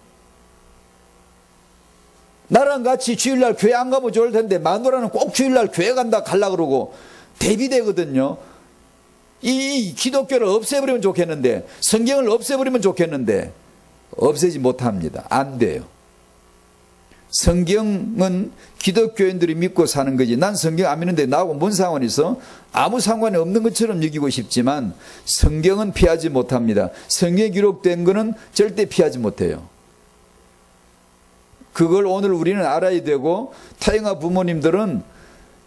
[SPEAKER 1] 나랑 같이 주일날 교회 안 가면 좋을 텐데 마누라는 꼭 주일날 교회 간다 갈라 그러고 대비되거든요. 이 기독교를 없애버리면 좋겠는데, 성경을 없애버리면 좋겠는데 없애지 못합니다. 안 돼요. 성경은 기독교인들이 믿고 사는 거지, 난 성경 안 믿는데 나하고 뭔 상관이 있어? 아무 상관이 없는 것처럼 여기고 싶지만 성경은 피하지 못합니다. 성경에 기록된 거는 절대 피하지 못해요. 그걸 오늘 우리는 알아야 되고, 타영아 부모님들은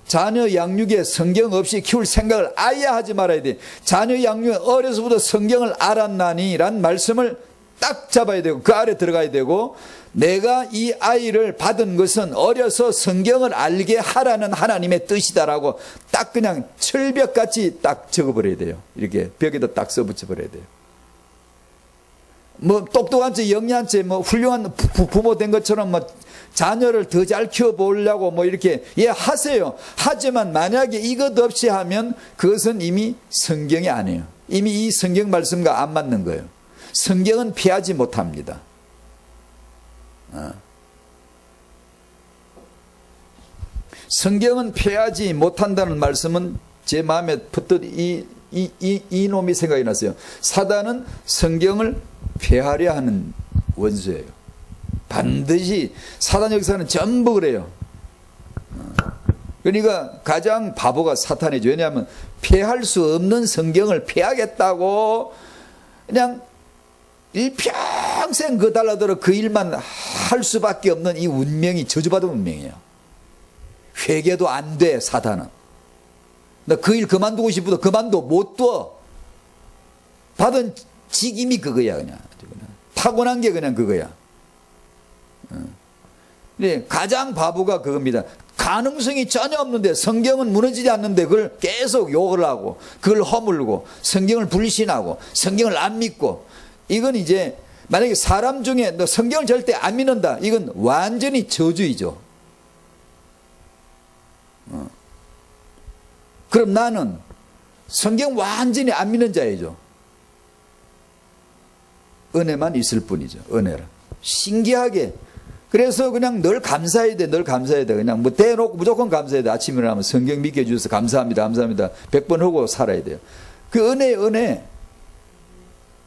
[SPEAKER 1] 자녀 양육에 성경 없이 키울 생각을 아예 하지 말아야 돼. 자녀 양육에 어려서부터 성경을 알았나니 라는 말씀을 딱 잡아야 되고, 그 아래 들어가야 되고, 내가 이 아이를 받은 것은 어려서 성경을 알게 하라는 하나님의 뜻이다라고 딱 그냥 철벽같이 딱 적어버려야 돼요. 이렇게 벽에다 딱 써붙여버려야 돼요. 뭐 똑똑한 체 영리한 체 뭐 훌륭한 부모 된 것처럼 뭐 자녀를 더 잘 키워보려고 뭐 이렇게 하세요. 하지만 만약에 이것 없이 하면 그것은 이미 성경이 아니에요. 이미 이 성경 말씀과 안 맞는 거예요. 성경은 피하지 못합니다. 성경은 피하지 못한다는 말씀은 제 마음에 퍼뜩 이 놈이 생각이 났어요. 사단은 성경을 폐하려 하는 원수예요. 반드시 사단 역사는 전부 그래요. 그러니까 가장 바보가 사탄이죠. 왜냐하면 폐할 수 없는 성경을 폐하겠다고 그냥 일평생 그 달라들어 그 일만 할 수밖에 없는 이 운명이 저주받은 운명이에요. 회개도 안 돼, 사단은. 나 그 일 그만두고 싶어도 그만둬 못 둬. 받은 직임이 그거야, 그냥. 타고난 게 그냥 그거야. 네, 가장 바보가 그겁니다. 가능성이 전혀 없는데, 성경은 무너지지 않는데 그걸 계속 욕을 하고 그걸 허물고 성경을 불신하고 성경을 안 믿고, 이건 이제 만약에 사람 중에 너 성경을 절대 안 믿는다, 이건 완전히 저주이죠. 그럼 나는 성경 완전히 안 믿는 자이죠. 은혜만 있을 뿐이죠. 은혜라. 신기하게. 그래서 그냥 늘 감사해야 돼. 늘 감사해야 돼. 그냥 뭐 대놓고 무조건 감사해야 돼. 아침에 일어나면 성경 믿게 해주셔서 감사합니다. 감사합니다. 100번 하고 살아야 돼요. 그 은혜.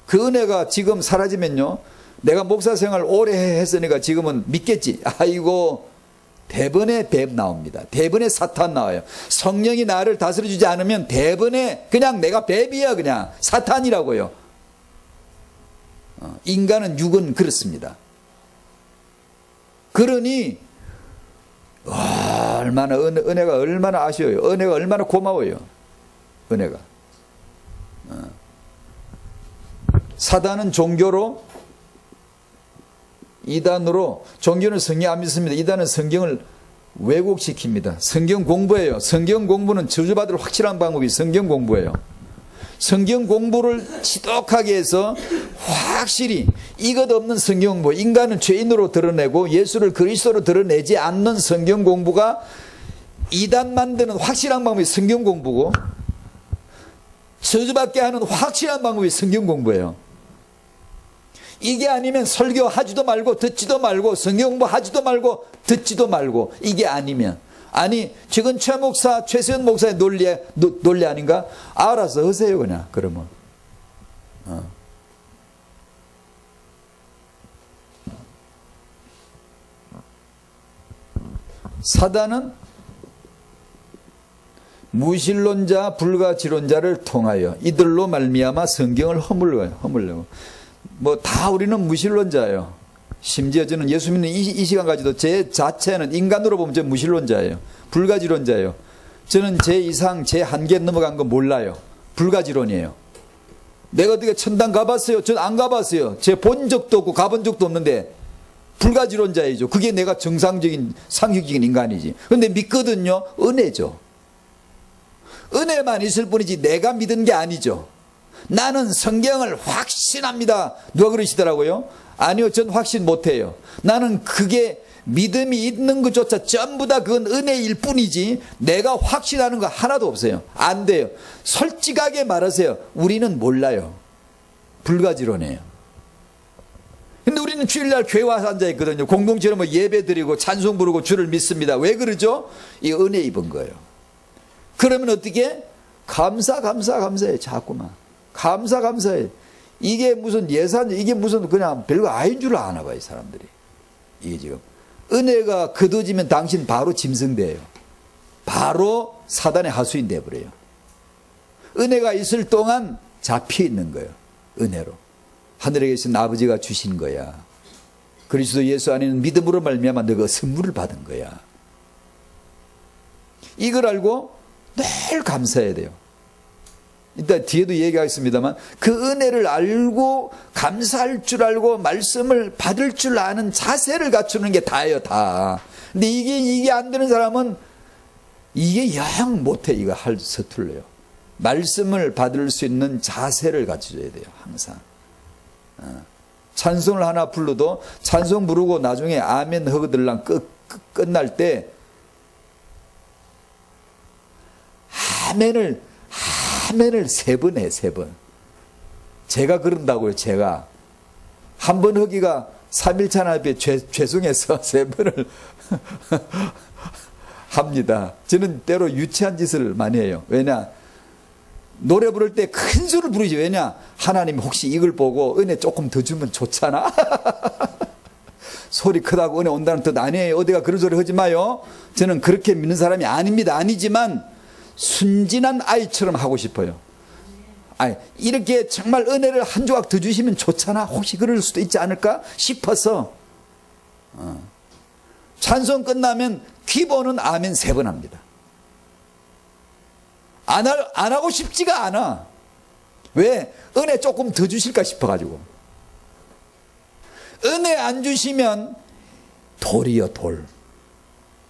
[SPEAKER 1] 그 은혜가 지금 사라지면요, 내가 목사 생활 오래 했으니까 지금은 믿겠지. 아이고, 대번에 뱀 나옵니다. 대번에 사탄 나와요. 성령이 나를 다스려주지 않으면 대번에 그냥 내가 뱀이야. 그냥 사탄이라고요. 인간은 육은 그렇습니다. 그러니 얼마나 은혜가 얼마나 아쉬워요. 은혜가 얼마나 고마워요. 은혜가. 사단은 종교로, 이단으로, 종교는 성경 안 믿습니다. 이단은 성경을 왜곡시킵니다. 성경 공부예요. 성경 공부는 저주받을 확실한 방법이 성경 공부예요. 성경 공부를 지독하게 해서 확실히 이것 없는 성경 공부, 인간은 죄인으로 드러내고 예수를 그리스도로 드러내지 않는 성경 공부가 이단 만드는 확실한 방법이 성경 공부고, 저주받게 하는 확실한 방법이 성경 공부예요. 이게 아니면 설교하지도 말고 듣지도 말고 성경 공부하지도 말고 듣지도 말고, 이게 아니면, 아니 지금 최 목사, 최세현 목사의 논리 아닌가? 알아서 하세요 그냥. 그러면 사단은 무신론자, 불가지론자를 통하여 이들로 말미암아 성경을 허물려고. 뭐 다 우리는 무신론자예요. 심지어 저는 예수 믿는 이 시간까지도 제 자체는 인간으로 보면 저 무신론자예요. 불가지론자예요. 저는 제 이상 제 한계 넘어간 거 몰라요. 불가지론이에요. 내가 어떻게 천당 가봤어요? 전 안 가봤어요. 제 본 적도 없고 가본 적도 없는데 불가지론자이죠. 그게 내가 정상적인 상식적인 인간이지. 근데 믿거든요. 은혜죠. 은혜만 있을 뿐이지 내가 믿은 게 아니죠. 나는 성경을 확신합니다. 누가 그러시더라고요? 아니요, 전 확신 못해요. 나는 그게 믿음이 있는 것조차 전부 다 그건 은혜일 뿐이지 내가 확신하는 거 하나도 없어요. 안 돼요. 솔직하게 말하세요. 우리는 몰라요. 불가지론이에요. 근데 우리는 우리는 주일날 교회 와서 앉아있거든요. 공동체로 뭐 예배 드리고 찬송 부르고 주를 믿습니다. 왜 그러죠? 이 은혜 입은 거예요. 그러면 어떻게? 감사해. 자꾸만. 감사해. 이게 무슨 예산, 이게 무슨 그냥 별거 아닌 줄 아나 봐요, 사람들이. 이게 지금. 은혜가 거둬지면 당신 바로 짐승돼요. 바로 사단의 하수인 돼버려요. 은혜가 있을 동안 잡혀 있는 거예요. 은혜로. 하늘에 계신 아버지가 주신 거야. 그리스도 예수 안에는 믿음으로 말미암아 너가 선물을 받은 거야. 이걸 알고 늘 감사해야 돼요. 일단 뒤에도 얘기하겠습니다만 그 은혜를 알고 감사할 줄 알고 말씀을 받을 줄 아는 자세를 갖추는 게 다예요, 다. 근데 이게 안 되는 사람은 이게 영 못해. 이거 서툴러요. 말씀을 받을 수 있는 자세를 갖춰줘야 돼요, 항상. 찬송을 하나 불러도 찬송 부르고 나중에 아멘 허그들랑 끝날 때 아멘을 3번 해, 3번. 제가 그런다고요, 제가. 한 번 하기가 3일차 앞에 죄송해서 3번을 합니다. 저는 때로 유치한 짓을 많이 해요. 왜냐? 노래 부를 때 큰 소리를 부르지. 왜냐? 하나님 혹시 이걸 보고 은혜 조금 더 주면 좋잖아. 소리 크다고 은혜 온다는 뜻 아니에요. 어디가 그런 소리 하지 마요. 저는 그렇게 믿는 사람이 아닙니다. 아니지만 순진한 아이처럼 하고 싶어요. 아니, 이렇게 정말 은혜를 한 조각 더 주시면 좋잖아. 혹시 그럴 수도 있지 않을까 싶어서 찬송 끝나면 기본은 아멘 3번 합니다. 안 하고 싶지가 않아. 왜? 은혜 조금 더 주실까 싶어가지고. 은혜 안 주시면 돌이요, 돌.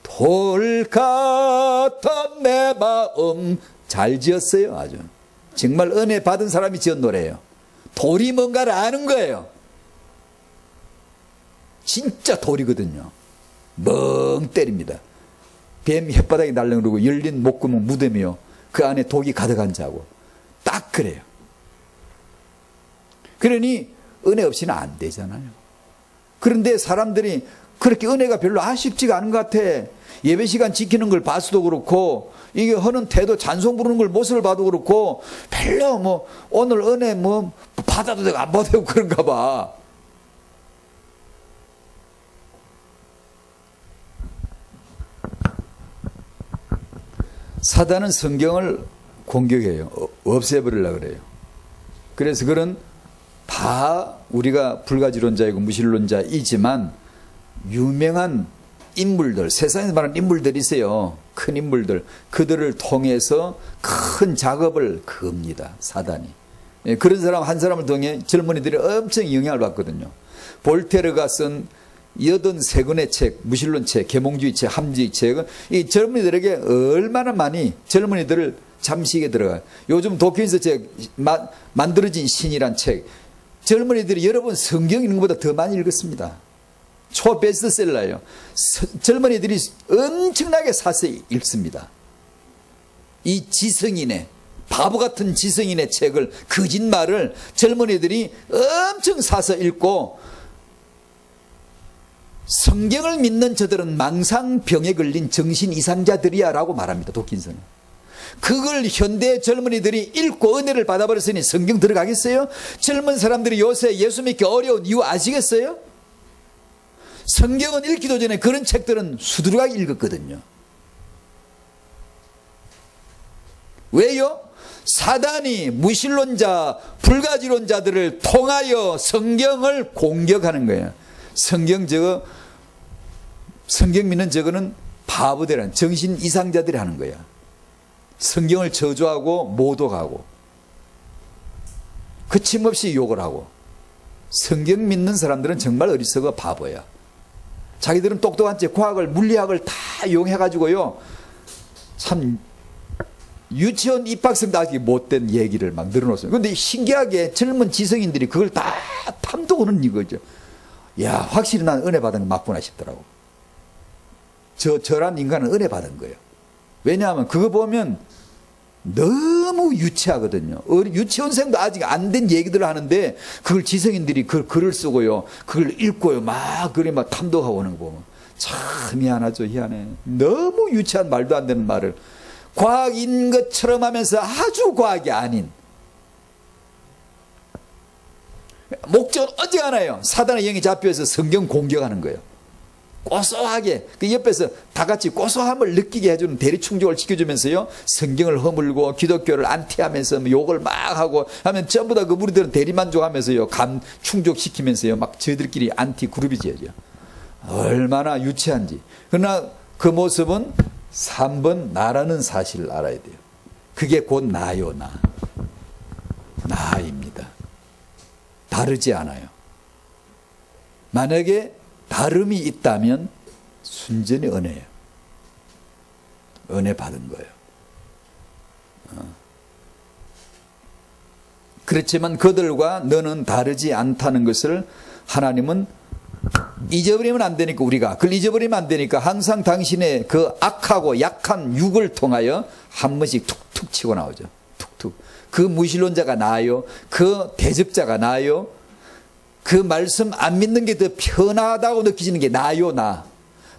[SPEAKER 1] 돌 같은 내 마음. 잘 지었어요, 아주. 정말 은혜 받은 사람이 지은 노래예요. 돌이 뭔가를 아는 거예요. 진짜 돌이거든요. 멍 때립니다. 뱀이 햇바닥에 날려오르고 열린 목구멍 무덤이요. 그 안에 독이 가득한 자고. 딱 그래요. 그러니 은혜 없이는 안 되잖아요. 그런데 사람들이 그렇게 은혜가 별로 아쉽지가 않은 것 같아. 예배 시간 지키는 걸 봐서도 그렇고 이게 하는 태도, 찬송 부르는 걸 모습을 봐도 그렇고 별로 뭐 오늘 은혜 뭐 받아도 되고 안 받아도 되고 그런가 봐. 사단은 성경을 공격해요. 없애버리려고 그래요. 그래서 그런 다 우리가 불가지론자이고 무신론자이지만 유명한 인물들, 세상에서 말하는 인물들이 있어요. 큰 인물들. 그들을 통해서 큰 작업을 겁니다, 사단이. 그런 사람 한 사람을 통해 젊은이들이 엄청 영향을 받거든요. 볼테르가 쓴 83권의 책, 무신론 책, 계몽주의 책, 함주의 책은 이 젊은이들에게 얼마나 많이 젊은이들을 잠식에 들어가요. 요즘 도쿄에서 만들어진 신이란 책, 젊은이들이 여러분 성경 읽는 것보다 더 많이 읽었습니다. 초 베스트셀러예요. 젊은이들이 엄청나게 사서 읽습니다. 이 지성인의 바보 같은 지성인의 책을, 거짓말을 젊은이들이 엄청 사서 읽고 성경을 믿는 저들은 망상병에 걸린 정신 이상자들이야 라고 말합니다. 도킨스는. 그걸 현대 젊은이들이 읽고 은혜를 받아버렸으니 성경 들어가겠어요? 젊은 사람들이 요새 예수 믿기 어려운 이유 아시겠어요? 성경은 읽기도 전에 그런 책들은 수두룩하게 읽었거든요. 왜요? 사단이 무신론자, 불가지론자들을 통하여 성경을 공격하는 거예요. 성경 믿는 저거는 바보들은 정신 이상자들이 하는 거야. 성경을 저주하고 모독하고 거침없이 욕을 하고. 성경 믿는 사람들은 정말 어리석어 바보야. 자기들은 똑똑한 체 과학을, 물리학을 다 이용해가지고요, 참 유치원 입학생 나기 못된 얘기를 막 늘어놓습니다. 그런데 신기하게 젊은 지성인들이 그걸 다 탐독하는 이거죠. 야, 확실히 난 은혜 받은 거 맞구나 싶더라고. 저란 인간은 은혜 받은 거예요. 왜냐하면 그거 보면 너무 유치하거든요. 유치원생도 아직 안 된 얘기들을 하는데 그걸 지성인들이 그 글을 쓰고요. 그걸 읽고요. 막 그래 막 탐독하고 오는 거 보면 참 희한하죠. 희한해. 너무 유치한 말도 안 되는 말을 과학인 것처럼 하면서 아주 과학이 아닌 목적은 어지간해요. 사단의 영이 잡혀서 성경 공격하는 거예요. 고소하게 그 옆에서 다 같이 고소함을 느끼게 해주는 대리 충족을 시켜주면서요 성경을 허물고 기독교를 안티하면서 욕을 막 하고 하면 전부 다 그 무리들은 대리만족하면서요 감 충족시키면서요 막 저희들끼리 안티 그룹이 지어져. 얼마나 유치한지. 그러나 그 모습은 3번 나라는 사실을 알아야 돼요. 그게 곧 나요. 나입니다. 다르지 않아요. 만약에 다름이 있다면 순전히 은혜예요. 은혜 받은 거예요. 그렇지만 그들과 너는 다르지 않다는 것을 하나님은 잊어버리면 안 되니까 우리가 그걸 잊어버리면 안 되니까 항상 당신의 그 악하고 약한 육을 통하여 한 번씩 툭툭 치고 나오죠. 툭툭. 그 무신론자가 나아요. 그 대적자가 나아요. 그 말씀 안 믿는 게 더 편하다고 느끼시는 게 나요.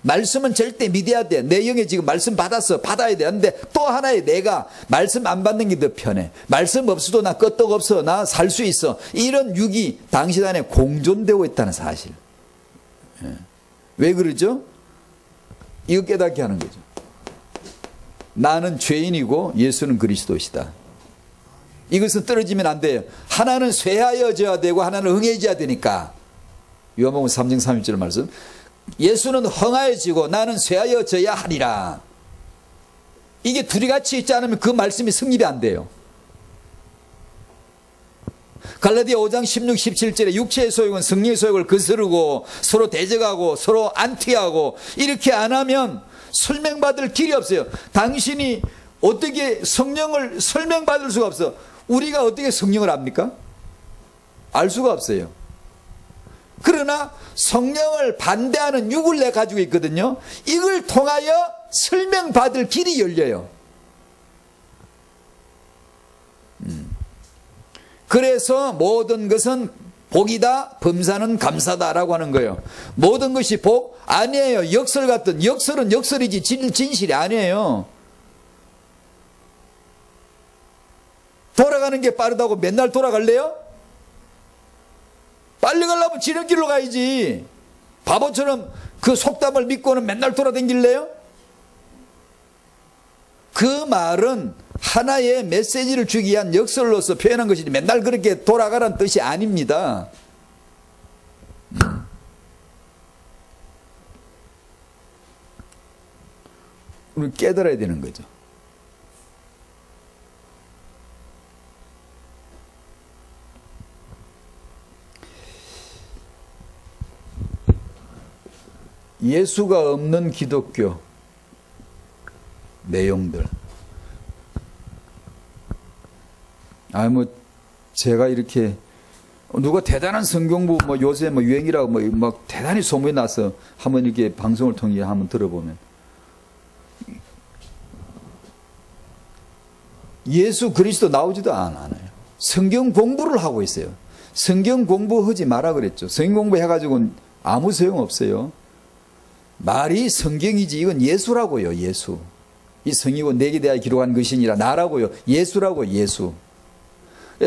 [SPEAKER 1] 말씀은 절대 믿어야 돼. 내 영에 지금 말씀 받았어. 받아야 돼. 근데 또 하나의 내가 말씀 안 받는 게 더 편해. 말씀 없어도 나 끄떡 없어. 나 살 수 있어. 이런 육이 당신 안에 공존되고 있다는 사실. 왜 그러죠? 이거 깨닫게 하는 거죠. 나는 죄인이고 예수는 그리스도시다. 이것은 떨어지면 안 돼요. 하나는 쇠하여져야 되고 하나는 흥해져야 되니까. 요한복음 3장 31절 말씀. 예수는 흥하여지고 나는 쇠하여져야 하리라. 이게 둘이 같이 있지 않으면 그 말씀이 성립이 안 돼요. 갈라디아 5장 16, 17절에 육체의 소욕은 성령의 소욕을 거스르고 서로 대적하고 서로 안티하고 이렇게 안 하면 설명받을 길이 없어요. 당신이 어떻게 성령을 설명받을 수가 없어. 우리가 어떻게 성령을 압니까? 알 수가 없어요. 그러나 성령을 반대하는 육을 내 가지고 있거든요. 이걸 통하여 설명받을 길이 열려요. 그래서 모든 것은 복이다, 범사는 감사다라고 하는 거예요. 모든 것이 복? 아니에요. 역설 같은, 역설은 역설이지 진실이 아니에요. 돌아가는 게 빠르다고 맨날 돌아갈래요? 빨리 가려면 지름길로 가야지. 바보처럼 그 속담을 믿고는 맨날 돌아다닐래요? 그 말은 하나의 메시지를 주기 위한 역설로서 표현한 것이지 맨날 그렇게 돌아가라는 뜻이 아닙니다. 우리 깨달아야 되는 거죠. 예수가 없는 기독교 내용들. 제가 이렇게 누가 대단한 성경부 요새 유행이라고 막 대단히 소문이 나서 한번 이렇게 방송을 통해 한번 들어보면 예수 그리스도 나오지도 않아요. 성경 공부를 하고 있어요. 성경 공부하지 마라 그랬죠. 성경 공부 해가지고는 아무 소용 없어요. 말이 성경이지 이건 예수라고요. 예수. 이 성이고 내게 대하여 기록한 것이니라. 나라고요. 예수라고. 예수.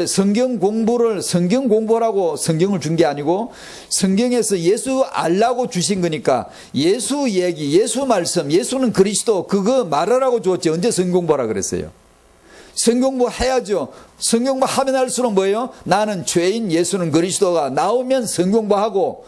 [SPEAKER 1] 성경 공부하라고 성경을 준 게 아니고 성경에서 예수 알라고 주신 거니까 예수 얘기, 예수 말씀, 예수는 그리스도 그거 말하라고 줬지. 언제 성경 공부하라 그랬어요? 성경 공부 해야죠. 성경 공부 하면 할수록 뭐예요? 나는 죄인, 예수는 그리스도가 나오면 성경 공부하고,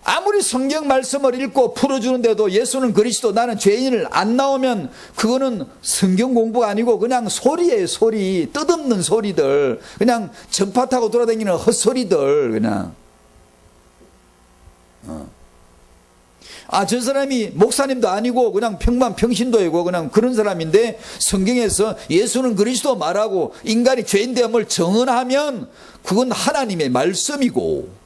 [SPEAKER 1] 아무리 성경 말씀을 읽고 풀어주는데도 예수는 그리스도, 나는 죄인을 안 나오면 그거는 성경 공부가 아니고 그냥 소리예요. 소리. 뜻없는 소리들. 그냥 전파 타고 돌아다니는 헛소리들. 그냥. 저 사람이 목사님도 아니고 그냥 평신도이고 그냥 그런 사람인데 성경에서 예수는 그리스도 말하고 인간이 죄인됨을 정언하면 그건 하나님의 말씀이고,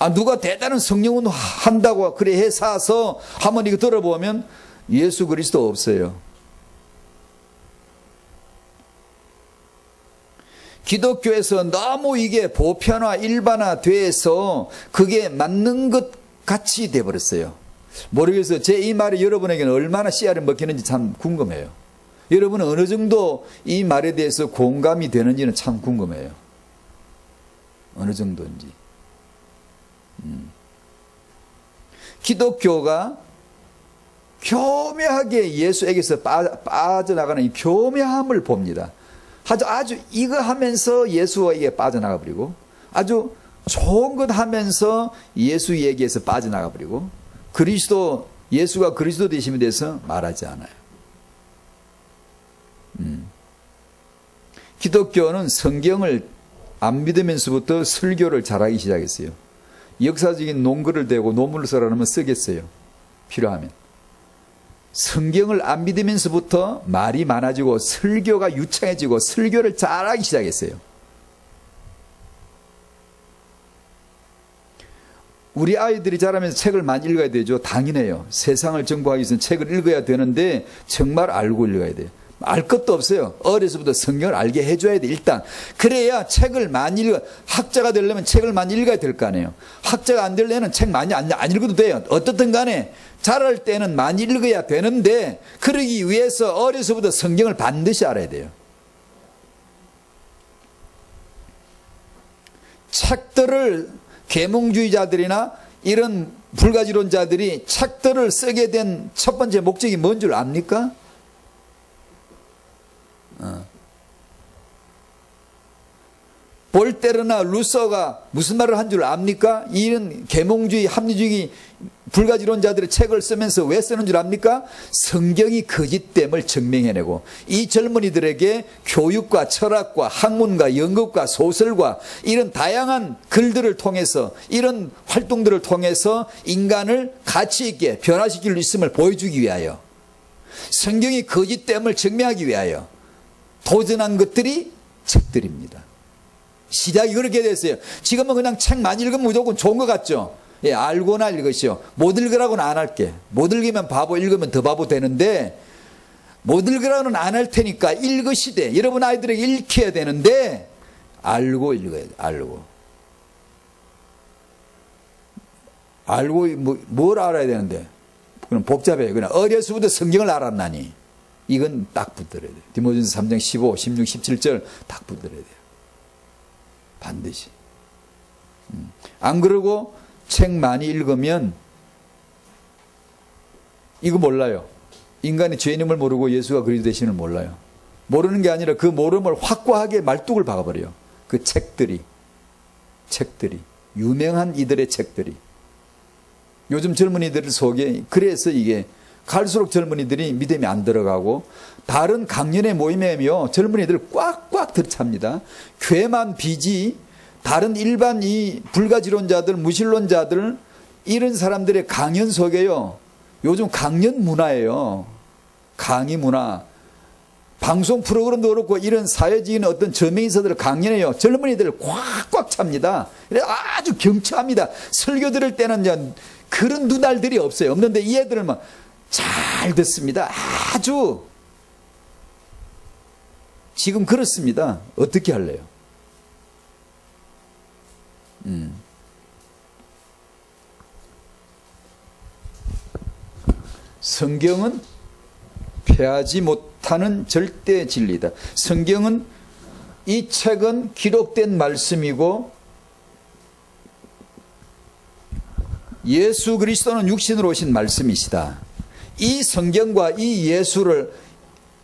[SPEAKER 1] 누가 대단한 성령은 한다고 그래 해서 한번 이거 들어보면 예수 그리스도 없어요. 기독교에서 너무 이게 보편화, 일반화돼서 그게 맞는 것 같이 돼버렸어요. 모르겠어요. 제 이 말이 여러분에게는 얼마나 씨알을 먹히는지 참 궁금해요. 여러분은 어느 정도 이 말에 대해서 공감이 되는지는 참 궁금해요. 어느 정도인지. 기독교가 교묘하게 예수에게서 빠져나가는 이 교묘함을 봅니다. 아주 이거 하면서 예수에게 빠져나가 버리고, 아주 좋은 것 하면서 예수 얘기에서 빠져나가 버리고, 예수가 그리스도 되심에 대해서 말하지 않아요. 기독교는 성경을 안 믿으면서부터 설교를 잘하기 시작했어요. 역사적인 논글을 대고 논문을 써라면 쓰겠어요. 필요하면. 성경을 안 믿으면서부터 말이 많아지고 설교가 유창해지고 설교를 잘하기 시작했어요. 우리 아이들이 자라면서 책을 많이 읽어야 되죠. 당연해요. 세상을 정복하기 위해서는 책을 읽어야 되는데 정말 알고 읽어야 돼요. 알 것도 없어요. 어려서부터 성경을 알게 해줘야 돼. 일단 그래야 책을 많이 읽어. 학자가 되려면 책을 많이 읽어야 될 거 아니에요. 학자가 안 되려면 책 많이 안 읽어도 돼요. 어떻든 간에 자랄 때는 많이 읽어야 되는데, 그러기 위해서 어려서부터 성경을 반드시 알아야 돼요. 책들을 계몽주의자들이나 이런 불가지론자들이 책들을 쓰게 된 첫 번째 목적이 뭔 줄 압니까? 볼테르나 루소가 무슨 말을 한 줄 압니까? 이런 계몽주의, 합리주의, 불가지론자들의 책을 쓰면서 왜 쓰는 줄 압니까? 성경이 거짓됨을 증명해내고, 이 젊은이들에게 교육과 철학과 학문과 연극과 소설과 이런 다양한 글들을 통해서, 이런 활동들을 통해서 인간을 가치 있게 변화시킬 수 있음을 보여주기 위하여, 성경이 거짓됨을 증명하기 위하여 도전한 것들이 책들입니다. 시작이 그렇게 됐어요. 지금은 그냥 책 많이 읽으면 무조건 좋은 것 같죠? 예, 알고나 읽으시오. 못 읽으라고는 안 할게. 못 읽으면 바보, 읽으면 더 바보 되는데, 못 읽으라고는 안 할 테니까 읽으시되, 여러분 아이들에게 읽혀야 되는데, 알고 읽어야 돼. 알고 뭘 알아야 되는데? 그럼 복잡해요. 그냥 어려서부터 성경을 알았나니. 이건 딱 붙들어야 돼요. 디모데전서 3장 15, 16, 17절 딱 붙들어야 돼요. 반드시. 안 그러고 책 많이 읽으면 이거 몰라요. 인간이 죄인임을 모르고 예수가 그리스도 되심을 몰라요. 모르는 게 아니라 그 모름을 확고하게 말뚝을 박아버려요. 그 책들이 유명한 이들의 책들이. 요즘 젊은이들 속에, 그래서 이게 갈수록 젊은이들이 믿음이 안 들어가고, 다른 강연의 모임에요 젊은이들 꽉꽉 들찹니다. 괴만 비지, 다른 일반 이 불가지론자들, 무신론자들, 이런 사람들의 강연 속에요, 요즘 강연 문화예요. 강의 문화. 방송 프로그램도 그렇고 이런 사회적인 어떤 저명인사들을 강연해요. 젊은이들을 꽉꽉 찹니다. 아주 경쾌합니다. 설교 들을 때는 그런 눈알들이 없어요. 없는데 이 애들은 막 잘 듣습니다. 아주. 지금 그렇습니다. 어떻게 할래요? 성경은 패하지 못하는 절대 진리다. 성경은, 이 책은 기록된 말씀이고, 예수 그리스도는 육신으로 오신 말씀이시다. 이 성경과 이 예수를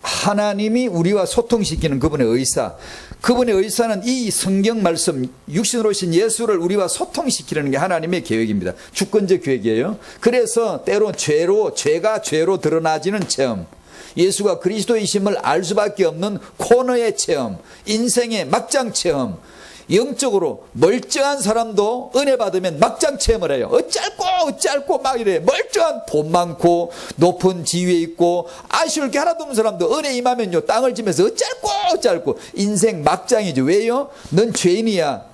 [SPEAKER 1] 하나님이 우리와 소통시키는 그분의 의사, 그분의 의사는 이 성경 말씀, 육신으로 오신 예수를 우리와 소통시키는 게 하나님의 계획입니다. 주권적 계획이에요. 그래서 때로 죄가 죄로 드러나지는 체험, 예수가 그리스도이심을 알 수밖에 없는 코너의 체험, 인생의 막장 체험, 영적으로 멀쩡한 사람도 은혜 받으면 막장 체험을 해요. 어짧고 막 이래. 멀쩡한 돈 많고 높은 지위에 있고 아쉬울 게 하나도 없는 사람도 은혜 임하면요, 땅을 지면서 어짧고 인생 막장이죠. 왜요? 넌 죄인이야.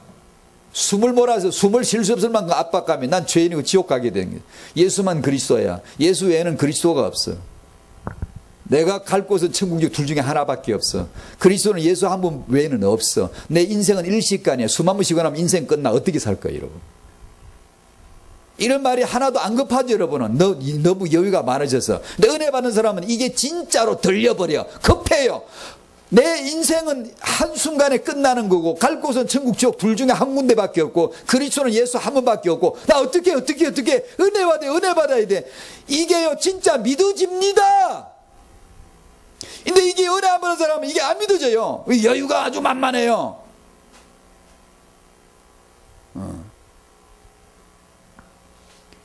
[SPEAKER 1] 숨을 몰아서 숨을 쉴 수 없을 만큼 압박감이 난 죄인이고 지옥 가게 되는 거예요. 예수만 그리스도야. 예수 외에는 그리스도가 없어. 내가 갈 곳은 천국역 둘 중에 하나밖에 없어. 그리스도는 예수 한 분 외에는 없어. 내 인생은 일시간이야. 숨 한 번 쉬고 나면 인생 끝나. 어떻게 살 거야, 여러분? 이런 말이 하나도 안 급하죠, 여러분은. 너무 여유가 많아져서. 근데 은혜 받는 사람은 이게 진짜로 들려버려. 급해요. 내 인생은 한순간에 끝나는 거고 갈 곳은 천국 지옥 둘 중에 한 군데밖에 없고 그리스도는 예수 한 분밖에 없고 나 어떻게 은혜 받아야 돼. 이게요 진짜 믿어집니다. 근데 이게 은혜 안 받는 사람은 이게 안 믿어져요. 여유가 아주 만만해요.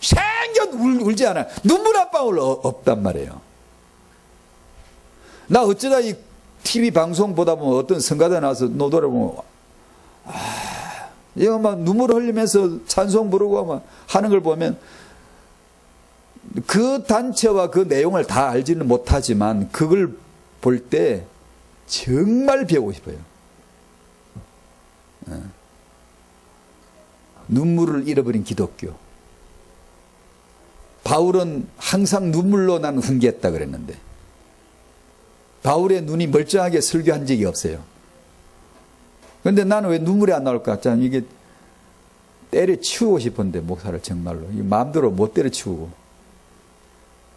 [SPEAKER 1] 생전 울지 않아요. 눈물 한 방울 없단 말이에요. 나 어쩌다 이 TV 방송 보다 보면 어떤 성가대 나와서 노래를 보면 이거 막 눈물 흘리면서 찬송 부르고 막 하는 걸 보면 그 단체와 그 내용을 다 알지는 못하지만 그걸 볼 때 정말 배우고 싶어요. 눈물을 잃어버린 기독교. 바울은 항상 눈물로 난 훈계했다 그랬는데 바울의 눈이 멀쩡하게 설교한 적이 없어요. 그런데 나는 왜 눈물이 안 나올까? 참 이게 때려치우고 싶은데 목사를 정말로 마음대로 못 때려치우고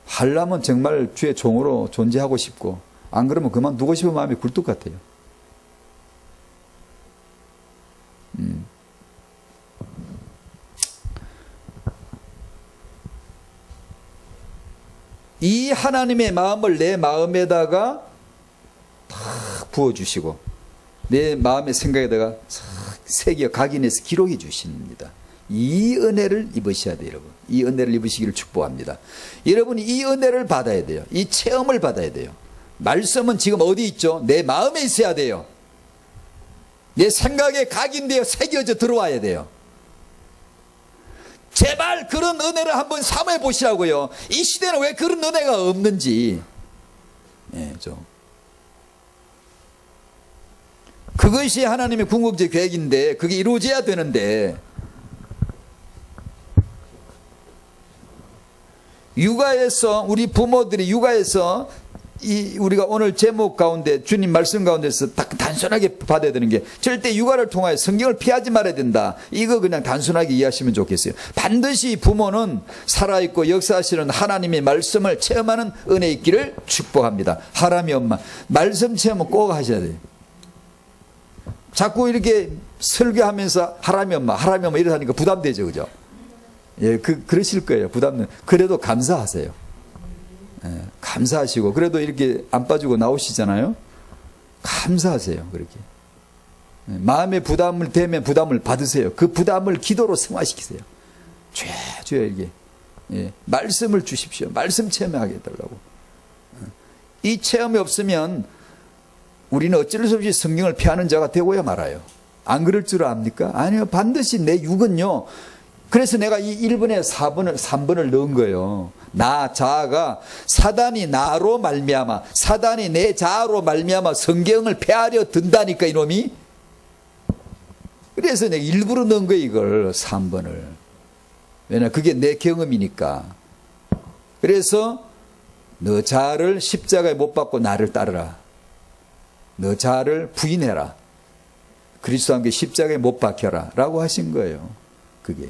[SPEAKER 1] 하려면 정말 주의 종으로 존재하고 싶고 안 그러면 그만두고 싶은 마음이 굴뚝 같아요. 이 하나님의 마음을 내 마음에다가 탁 부어주시고 내 마음의 생각에다가 새겨 각인해서 기록해 주십니다. 이 은혜를 입으셔야 돼요, 여러분. 이 은혜를 입으시기를 축복합니다. 여러분이 이 은혜를 받아야 돼요. 이 체험을 받아야 돼요. 말씀은 지금 어디 있죠? 내 마음에 있어야 돼요. 내 생각에 각인되어 새겨져 들어와야 돼요. 제발 그런 은혜를 한번 삼해 보시라고요. 이 시대는 왜 그런 은혜가 없는지. 그것이 하나님의 궁극적 계획인데 그게 이루어져야 되는데 육아에서 우리 부모들이 육아에서 우리가 오늘 제목 가운데 주님 말씀 가운데서 딱 단순하게 받아야 되는 게 절대 육아를 통하여 성경을 피하지 말아야 된다. 이거 그냥 단순하게 이해하시면 좋겠어요. 반드시 부모는 살아있고 역사하시는 하나님의 말씀을 체험하는 은혜 있기를 축복합니다. 하람이 엄마 말씀 체험은 꼭 하셔야 돼요. 자꾸 이렇게 설교하면서 하람이 엄마 이렇게 하니까 부담되죠, 그죠? 예, 그러실 거예요. 부담은. 그래도 감사하세요. 예, 감사하시고 그래도 이렇게 안 빠지고 나오시잖아요. 감사하세요. 그렇게 마음에 부담을 되면 부담을 받으세요. 그 부담을 기도로 승화시키세요. 주여 이게 말씀을 주십시오. 말씀 체험하게 해달라고. 이 체험이 없으면 우리는 어쩔 수 없이 성경을 피하는 자가 되고야 말아요. 안 그럴 줄 압니까? 아니요. 반드시 내 육은요. 그래서 내가 이 1번에 3번을 넣은 거예요. 나 자아가 사단이 나로 말미암아 사단이 내 자아로 말미암아 성경을 폐하려 든다니까 이놈이. 그래서 내가 일부러 넣은 거예요. 이걸 3번을. 왜냐하면 그게 내 경험이니까. 그래서 너 자아를 십자가에 못 박고 나를 따르라. 너 자아를 부인해라. 그리스도와 함께 십자가에 못 박혀라 라고 하신 거예요. 그게.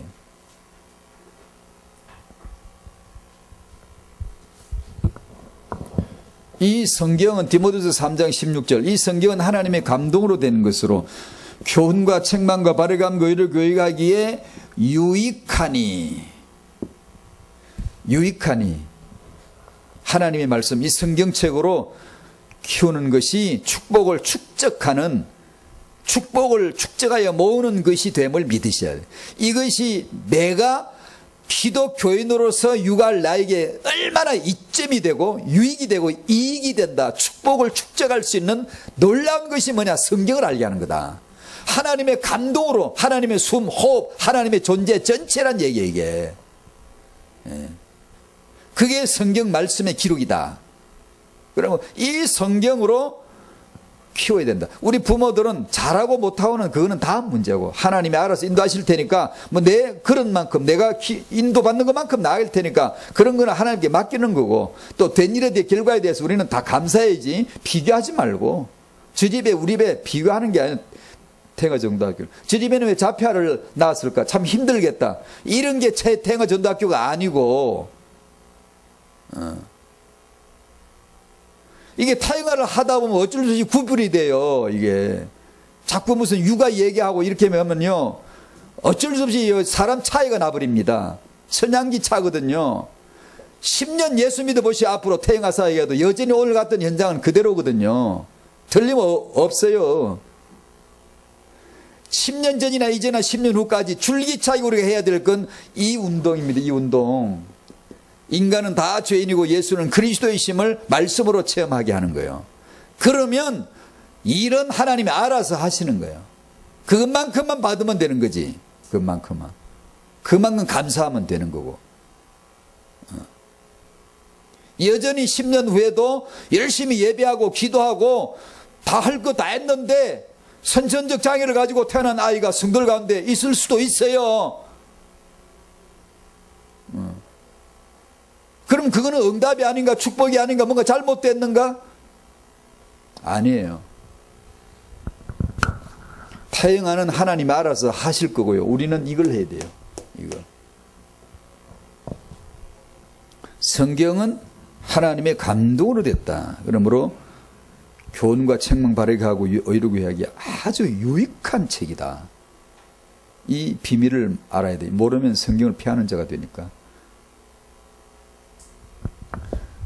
[SPEAKER 1] 이 성경은 디모데후서 3장 16절 이 성경은 하나님의 감동으로 된 것으로 교훈과 책망과 바르감과 의를 교육하기에 유익하니 하나님의 말씀 이 성경책으로 키우는 것이 축복을 축적하는 축복을 축적하여 모으는 것이 됨을 믿으셔야 돼요. 이것이 내가 기독교인으로서 육아할 나에게 얼마나 이점이 되고 유익이 되고 이익이 된다. 축복을 축적할 수 있는 놀라운 것이 뭐냐? 성경을 알게 하는 거다. 하나님의 감동으로 하나님의 숨, 호흡, 하나님의 존재 전체란 얘기예요. 이게. 그게 성경 말씀의 기록이다. 그러면 이 성경으로 키워야 된다. 우리 부모들은 잘하고 못하고는 그거는 다음 문제고, 하나님이 알아서 인도하실 테니까, 뭐 내 그런 만큼 내가 인도받는 것만큼 나을 테니까 그런 거는 하나님께 맡기는 거고, 또 된 일에 대해 결과에 대해서 우리는 다 감사해야지, 비교하지 말고. 저 집에 우리 집에 비교하는 게 아니라, 태영아전도학교, 저 집에는 왜 자폐아를 낳았을까? 참 힘들겠다. 이런 게 태영아전도학교가 아니고, 이게 타영아를 하다 보면 어쩔 수 없이 구분이 돼요. 이게 자꾸 무슨 육아 얘기하고 이렇게 하면요, 어쩔 수 없이 사람 차이가 나버립니다. 선양기 차거든요. 10년 예수 믿어보시 앞으로 태영아 사이에도 여전히 오늘 갔던 현장은 그대로거든요. 틀림없어요. 10년 전이나 이제나 10년 후까지 줄기차게 우리가 해야 될 건 이 운동입니다. 이 운동. 인간은 다 죄인이고 예수는 그리스도이심을 말씀으로 체험하게 하는 거예요. 그러면 일은 하나님이 알아서 하시는 거예요. 그것만큼만 받으면 되는 거지. 그것만큼만. 그만큼 감사하면 되는 거고. 여전히 10년 후에도 열심히 예배하고 기도하고 다 할 거 다 했는데 선천적 장애를 가지고 태어난 아이가 성도들 가운데 있을 수도 있어요. 그럼 그거는 응답이 아닌가, 축복이 아닌가, 뭔가 잘못됐는가? 아니에요. 타영아는 하나님 알아서 하실 거고요. 우리는 이걸 해야 돼요. 이걸. 성경은 하나님의 감동으로 됐다. 그러므로 교훈과 책망 바르게하고 의롭게 하기 아주 유익한 책이다. 이 비밀을 알아야 돼요. 모르면 성경을 피하는 자가 되니까.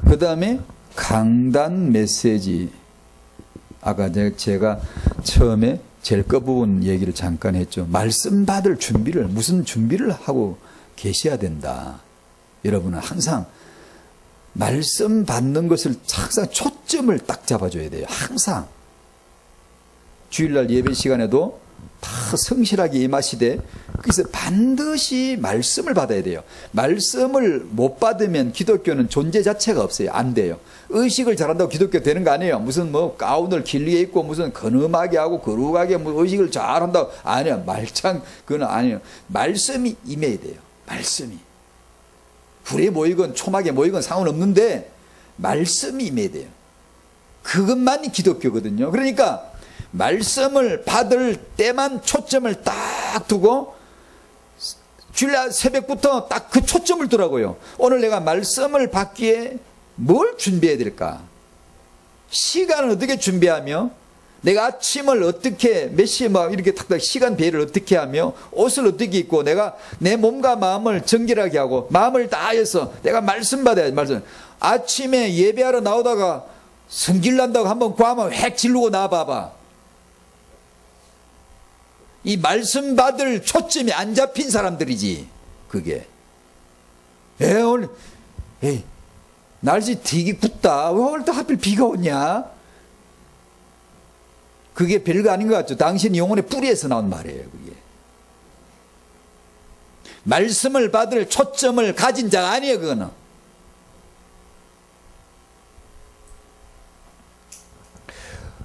[SPEAKER 1] 그 다음에 강단 메시지. 아까 제가 처음에 제일 끝부분 얘기를 잠깐 했죠. 말씀 받을 준비를, 무슨 준비를 하고 계셔야 된다. 여러분은 항상 말씀 받는 것을 항상 초점을 딱 잡아줘야 돼요. 항상. 주일날 예배 시간에도 다 성실하게 임하시되, 그래서 반드시 말씀을 받아야 돼요. 말씀을 못 받으면 기독교는 존재 자체가 없어요. 안 돼요. 의식을 잘한다고 기독교 되는 거 아니에요. 무슨 뭐 가운을 길게 입고 무슨 근엄하게 하고 거룩하게 뭐 의식을 잘한다고. 아니에요. 말짱 그건 아니에요. 말씀이 임해야 돼요. 말씀이. 불에 모이건 초막에 모이건 상관없는데 말씀이 임해야 돼요. 그것만이 기독교거든요. 그러니까 말씀을 받을 때만 초점을 딱 두고 주일날 새벽부터 딱 그 초점을 두라고요. 오늘 내가 말씀을 받기에 뭘 준비해야 될까? 시간을 어떻게 준비하며, 내가 아침을 어떻게 몇 시에 막 이렇게 탁탁 시간 배를 어떻게 하며, 옷을 어떻게 입고, 내가 내 몸과 마음을 정결하게 하고 마음을 다해서 내가 말씀 받아야지. 말씀. 아침에 예배하러 나오다가 성질 난다고 한번 과하면 획 지르고 나와봐봐. 이 말씀 받을 초점이 안 잡힌 사람들이지. 그게 오늘 날씨 되게 굽다. 왜 오늘 또 하필 비가 오냐? 그게 별거 아닌 것 같죠. 당신 영혼의 뿌리에서 나온 말이에요. 그게 말씀을 받을 초점을 가진 자가 아니에요. 그거는.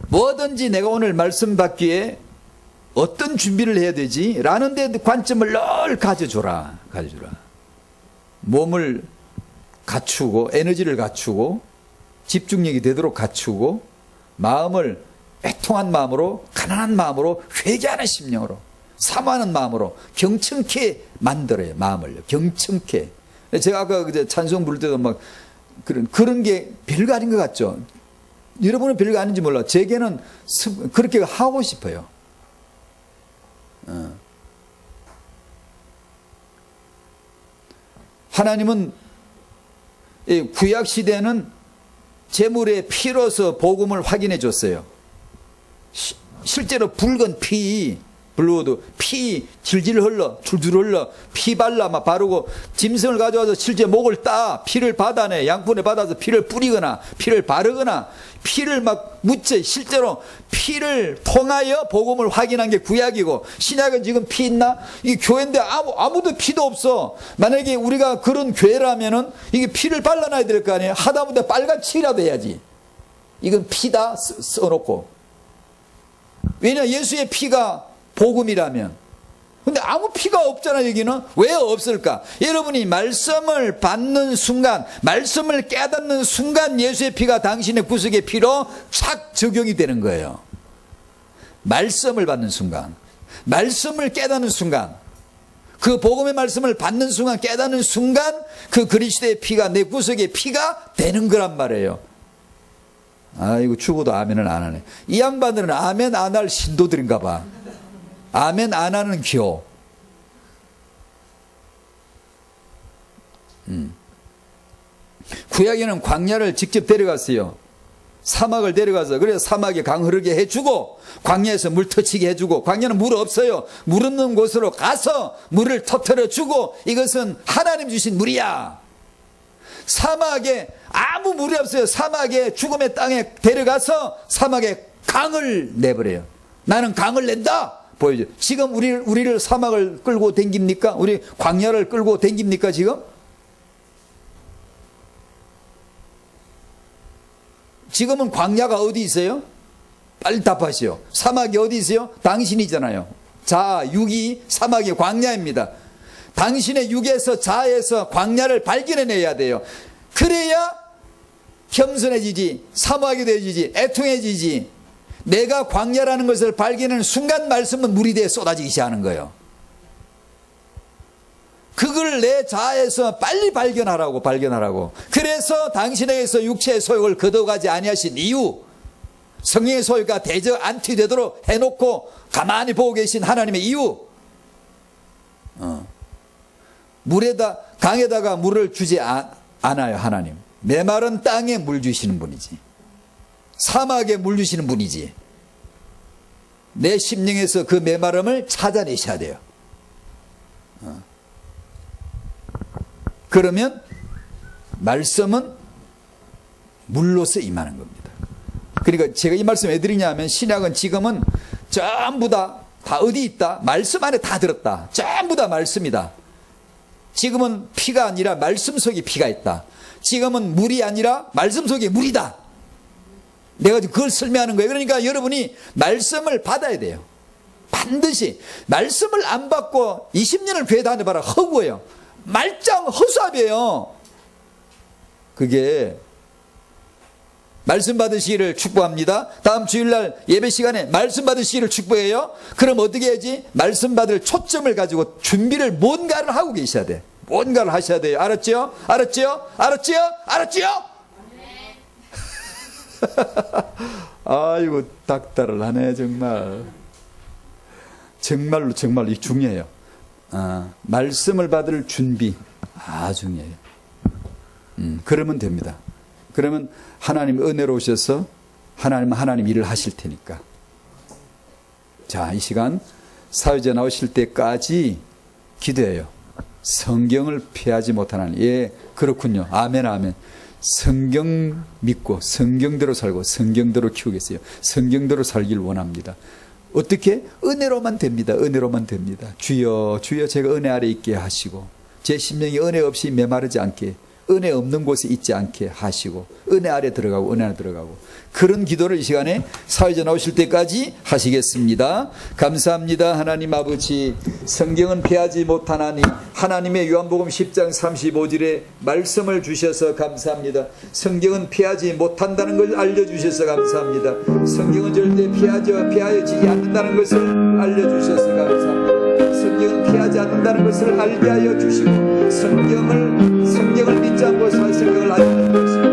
[SPEAKER 1] 뭐든지 내가 오늘 말씀 받기에 어떤 준비를 해야 되지? 라는 데 관점을 늘 가져줘라. 몸을 갖추고, 에너지를 갖추고, 집중력이 되도록 갖추고, 마음을 애통한 마음으로, 가난한 마음으로, 회개하는 심령으로, 사모하는 마음으로 경청케 만들어요. 마음을 경청케. 제가 아까 찬송 부를 때도 막 그런 게 별거 아닌 것 같죠? 여러분은 별거 아닌지 몰라. 제게는 그렇게 하고 싶어요. 하나님은 구약 시대는 제물의 피로서 복음을 확인해 줬어요. 실제로 붉은 피, 블루드 피 질질 흘러, 줄줄 흘러, 피 발라 막 바르고, 짐승을 가져와서 실제 목을 따 피를 받아내, 양푼에 받아서 피를 뿌리거나 피를 바르거나 피를 막 묻혀. 실제로 피를 통하여 복음을 확인한 게 구약이고, 신약은 지금 피 있나? 이 교회인데 아무도 피도 없어. 만약에 우리가 그런 교회라면은 이게 피를 발라놔야 될 거 아니에요. 하다못해 빨간 칠이라도 해야지. 이건 피다 써놓고. 왜냐? 예수의 피가 복음이라면. 근데 아무 피가 없잖아. 여기는. 왜 없을까? 여러분이 말씀을 받는 순간, 말씀을 깨닫는 순간 예수의 피가 당신의 구속의 피로 착 적용이 되는 거예요. 말씀을 받는 순간, 말씀을 깨닫는 순간, 그 복음의 말씀을 받는 순간, 깨닫는 순간 그 그리스도의 피가 내 구속의 피가 되는 거란 말이에요. 아이고, 죽어도 아멘을 안 하네. 이 양반들은 아멘 안 할 신도들인가 봐. 아멘 안 하는 교. 구약에는 광야를 직접 데려갔어요. 사막을 데려가서, 그래서 사막에 강 흐르게 해주고 광야에서 물 터치게 해주고, 광야는 물 없어요. 물 없는 곳으로 가서 물을 터뜨려 주고, 이것은 하나님 주신 물이야. 사막에 아무 물이 없어요. 사막에 죽음의 땅에 데려가서 사막에 강을 내버려요. 나는 강을 낸다 보여줘요. 지금 우리를 사막을 끌고 댕깁니까? 우리 광야를 끌고 댕깁니까 지금? 지금은 광야가 어디 있어요? 빨리 답하시오. 사막이 어디 있어요? 당신이잖아요. 자, 육이 사막의 광야입니다. 당신의 육에서, 자에서 광야를 발견해내야 돼요. 그래야 겸손해지지, 사모하게 되어지지, 애통해지지. 내가 광야라는 것을 발견하는 순간 말씀은 물이 되어 쏟아지기 시작하는 거예요. 그걸 내 자아에서 빨리 발견하라고. 그래서 당신에게서 육체의 소욕을 거둬가지 아니하신 이유, 성령의 소욕과 대적 안티되도록 해놓고 가만히 보고 계신 하나님의 이유, 강에다가 물을 주지 않아요. 하나님 메마른 땅에 물 주시는 분이지, 사막에 물 주시는 분이지. 내 심령에서 그 메마름을 찾아내셔야 돼요. 그러면 말씀은 물로서 임하는 겁니다. 그러니까 제가 이 말씀 왜 드리냐면, 신약은 지금은 전부 다 어디 있다? 말씀 안에 다 들었다. 전부 다 말씀이다. 지금은 피가 아니라 말씀 속에 피가 있다. 지금은 물이 아니라 말씀 속에 물이다. 내가 그걸 설명하는 거예요. 그러니까 여러분이 말씀을 받아야 돼요. 반드시. 말씀을 안 받고 20년을 교회 다녀봐라. 허구예요. 말짱 허수아비예요. 그게. 말씀 받으시기를 축복합니다. 다음 주일날 예배 시간에 말씀 받으시기를 축복해요. 그럼 어떻게 해야지? 말씀 받을 초점을 가지고 준비를 뭔가를 하고 계셔야 돼. 뭔가를 하셔야 돼요. 알았죠? 알았죠? 알았죠? 알았죠? 네. 아이고, 닥달을 하네 정말. 정말로 이 중요해요. 말씀을 받을 준비 중요해요. 그러면 됩니다. 그러면 하나님 은혜로 오셔서 하나님 일을 하실 테니까. 자, 이 시간 사회자 나오실 때까지 기도해요. 성경을 피하지 못하는. 예, 그렇군요. 아멘, 아멘. 성경 믿고 성경대로 살고 성경대로 키우겠어요. 성경대로 살길 원합니다. 어떻게? 은혜로만 됩니다. 은혜로만 됩니다. 주여, 주여, 제가 은혜 아래 있게 하시고, 제 심령이 은혜 없이 메마르지 않게, 은혜 없는 곳에 있지 않게 하시고, 은혜 아래 들어가고, 은혜 안에 들어가고, 그런 기도를 이 시간에 사회자 나오실 때까지 하시겠습니다. 감사합니다. 하나님 아버지, 성경은 피하지 못하나니 하나님의 요한복음 10장 35절에 말씀을 주셔서 감사합니다. 성경은 피하지 못한다는 걸 알려주셔서 감사합니다. 성경은 절대 피하여지지 않는다는 것을 알려주셔서 감사합니다. 성경은 피하지 않는다는 것을 알게 하여 주시고, 성경을 믿지 않고 살 생각을 하지 않는 것을